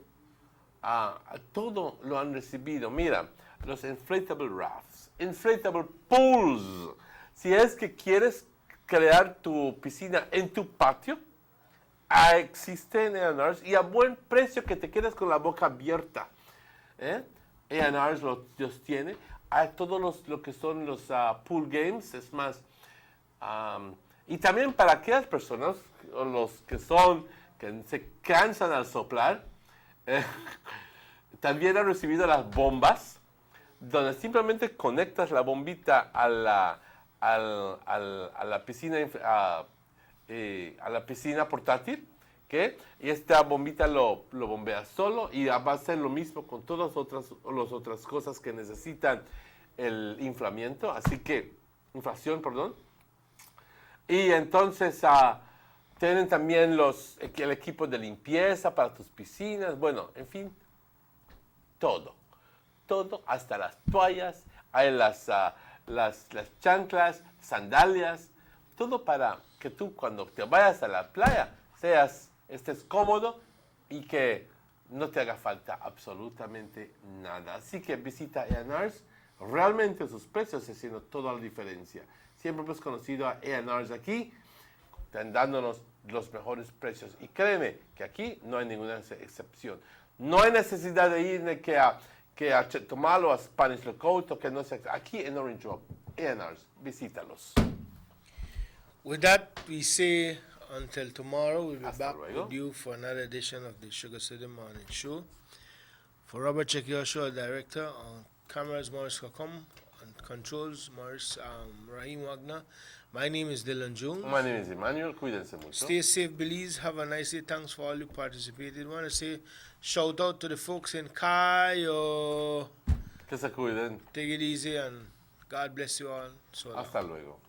Todo lo han recibido. Mira, los inflatable rafts, inflatable pools. Si es que quieres crear tu piscina en tu patio, existen A&Rs y a buen precio, que te quedas con la boca abierta. A&Rs los tiene. Hay todos lo que son los pool games, es más. Y también para aquellas personas, los que se cansan al soplar, también han recibido las bombas, donde simplemente conectas la bombita a la piscina portátil, ¿qué? Y esta bombita lo bombea solo, y va a hacer lo mismo con todas las otras cosas que necesitan el inflación, Y entonces tienen también el equipo de limpieza para tus piscinas, bueno, en fin, todo, hasta las toallas, hay las chanclas, sandalias, todo para que tú cuando te vayas a la playa estés cómodo y que no te haga falta absolutamente nada. Así que visita A&Rs, realmente sus precios haciendo toda la diferencia. Siempre hemos conocido a A&Rs aquí, dándonos los mejores precios. Y créeme que aquí no hay ninguna excepción. No hay necesidad de ir que a Chetumal o a Spanish Lookout, o que no sé. Aquí en Orange Grove, A&Rs, visítalos. With that, we say until tomorrow. We'll be back with you for another edition of the Sugar City Morning Show. For Robert Chekiosho, director, on cameras, Maurice Kakom, on controls, Maurice Rahim Wagner. My name is Dylan Jones. My name is Emmanuel. Cuídense mucho. Stay safe, Belize. Have a nice day. Thanks for all you participated. I want to say shout out to the folks in Cayo. Que se cuiden. Take it easy and God bless you all. So hasta luego.